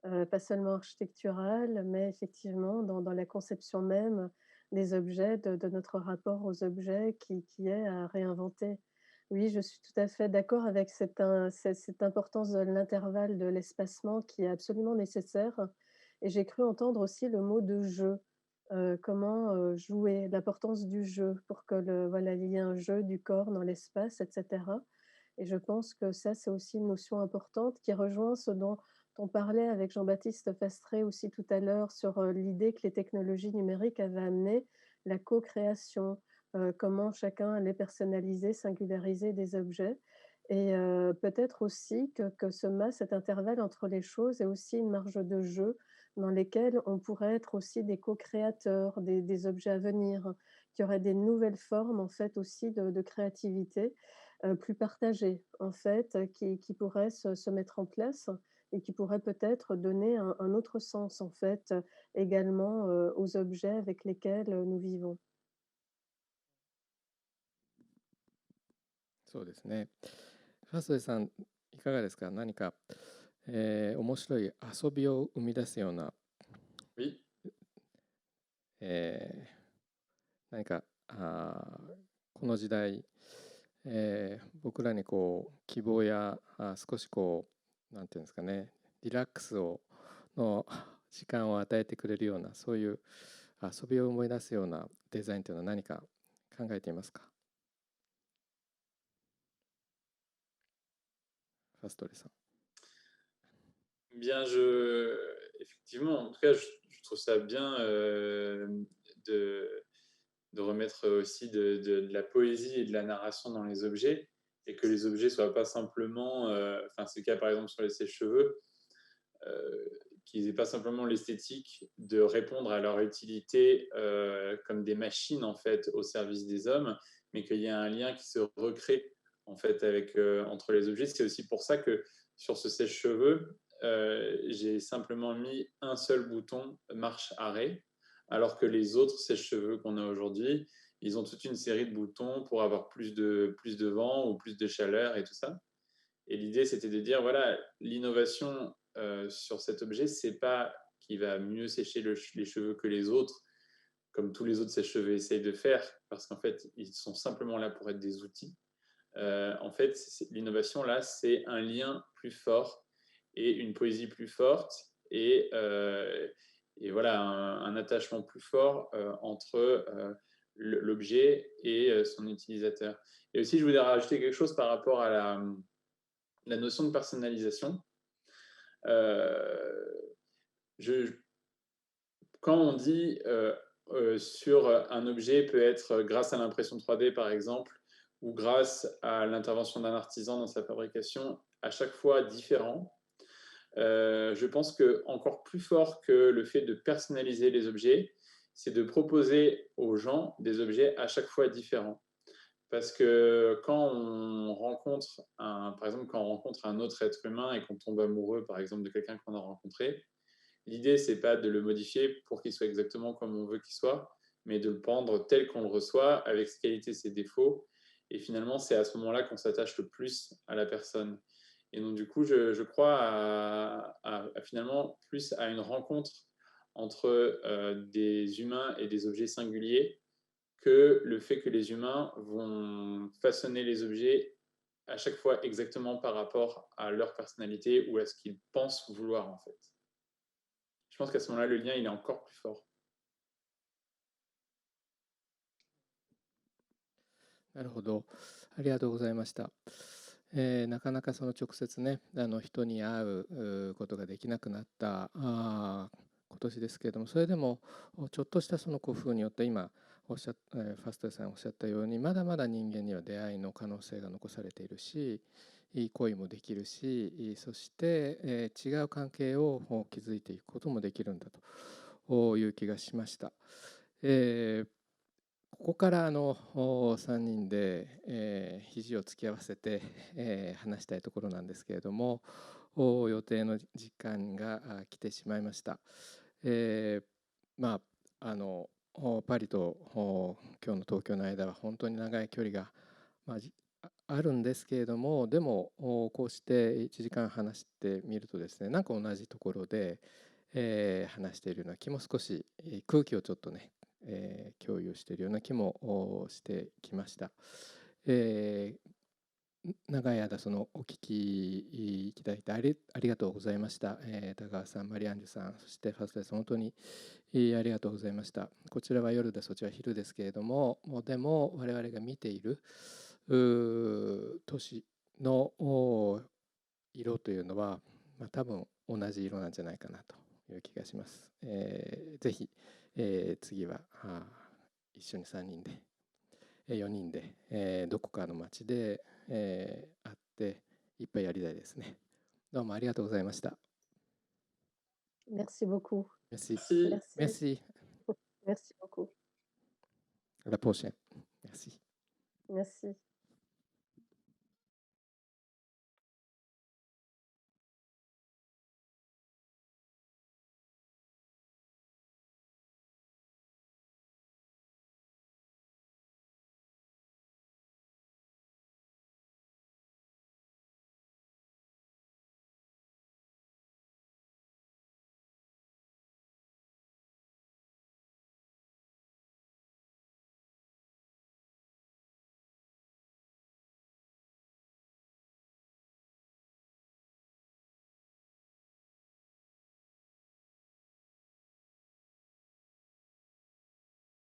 pas seulement architectural, mais effectivement dans la conception même des objets, de notre rapport aux objets qui est à réinventer. Oui, je suis tout à fait d'accord avec cette importance de l'intervalle, de l'espacement qui est absolument nécessaire, et j'ai cru entendre aussi le mot de jeu, comment, jouer, l'importance du jeu pour que voilà, il y ait un jeu du corps dans l'espace et cetera, et je pense que ça, c'est aussi une notion importante qui rejoint ce dont on parlait avec Jean-Baptiste Fastré aussi tout à l'heure sur, l'idée que les technologies numériques avaient amené la co-création, comment chacun allait personnaliser, singulariser des objets, et peut-être aussi que cet intervalle entre les choses est aussi une marge de jeu dans lesquelles on pourrait être aussi des co-créateurs des objets à venir, qu'il y aurait des nouvelles formes en fait aussi de créativité, plus partagées en fait, qui pourraient se mettre en place et qui pourraient peut-être donner un autre sens en fait, également, aux objets avec lesquels, nous vivons. そうですね。ファストレさん、いかがですか？何か、面白い遊びを生み出すような、Oui. えー何かこの時代、僕らにこう希望や少しこうなんていうんですかね、リラックスの時間を与えてくれるような、そういう遊びを思い出すようなデザインというのは何か考えていますか？ファストレさん。Bien, effectivement, en tout cas, je trouve ça bien de, de remettre aussi de la poésie et de la narration dans les objets, et que les objets soient pas simplement, enfin c'est le cas par exemple sur les sèche-cheveux, qu'ils n'aient pas simplement l'esthétique de répondre à leur utilité comme des machines en fait au service des hommes, mais qu'il y a un lien qui se recrée en fait entre les objets. C'est aussi pour ça que sur ce sèche-cheveux, j'ai simplement mis un seul bouton marche-arrêt, alors que les autres sèche-cheveux qu'on a aujourd'hui, ils ont toute une série de boutons pour avoir plus de vent ou plus de chaleur et tout ça. Et l'idée, c'était de dire, voilà, l'innovation sur cet objet, c'est pas qu'il va mieux sécher les cheveux que les autres, comme tous les autres sèche-cheveux essayent de faire, parce qu'en fait, ils sont simplement là pour être des outils. En fait, l'innovation, là, c'est un lien plus fort et une poésie plus forte et voilà, un attachement plus fort entre l'objet et son utilisateur. Et aussi, je voulais rajouter quelque chose par rapport à la notion de personnalisation. Quand on dit sur un objet peut être grâce à l'impression 3D par exemple, ou grâce à l'intervention d'un artisan dans sa fabrication, à chaque fois différent, je pense que encore plus fort que le fait de personnaliser les objets, c'est de proposer aux gens des objets à chaque fois différents. Parce que quand on rencontre par exemple, quand on rencontre un autre être humain et qu'on tombe amoureux, par exemple, de quelqu'un qu'on a rencontré, l'idée, c'est pas de le modifier pour qu'il soit exactement comme on veut qu'il soit, mais de le prendre tel qu'on le reçoit, avec ses qualités, ses défauts. Et finalement, c'est à ce moment-là qu'on s'attache le plus à la personne. Et donc, du coup, je crois finalement plus à une rencontre entre des humains et des objets singuliers que le fait que les humains vont façonner les objets à chaque fois exactement par rapport à leur personnalité ou à ce qu'ils pensent vouloir en fait. Je pense qu'à ce moment-là, le lien, il est encore plus fort. なるほど。ありがとうございました。なかなかその直接ね、人に会うことができなくなった今年ですけれども、それでもちょっとしたその工夫によって今ファストさんおっしゃったように、まだまだ人間には出会いの可能性が残されているし、いい恋もできるし、そして違う関係を築いていくこともできるんだという気がしました。ここから3人で、肘を突き合わせて、話したいところなんですけれども、予定の時間が来てしまいました。パリと今日の東京の間は本当に長い距離が、あるんですけれども、でもこうして1時間話してみるとですね、なんか同じところで、話しているような気も少し空気をちょっとね共有しているような気もしてきました。長い間お聞きいただいてありがとうございました。高川さん、マリアンジュさん、そしてファストです。本当にありがとうございました。こちらは夜で、そちらは昼ですけれども、でも我々が見ている都市の色というのは、多分同じ色なんじゃないかなという気がします。ぜひ次は一緒に3人で4人でどこかの町で会っていっぱいやりたいですね。どうもありがとうございました。Merci beaucoup. Merci. Merci. Merci. Merci beaucoup. À la prochaine. Merci. Merci.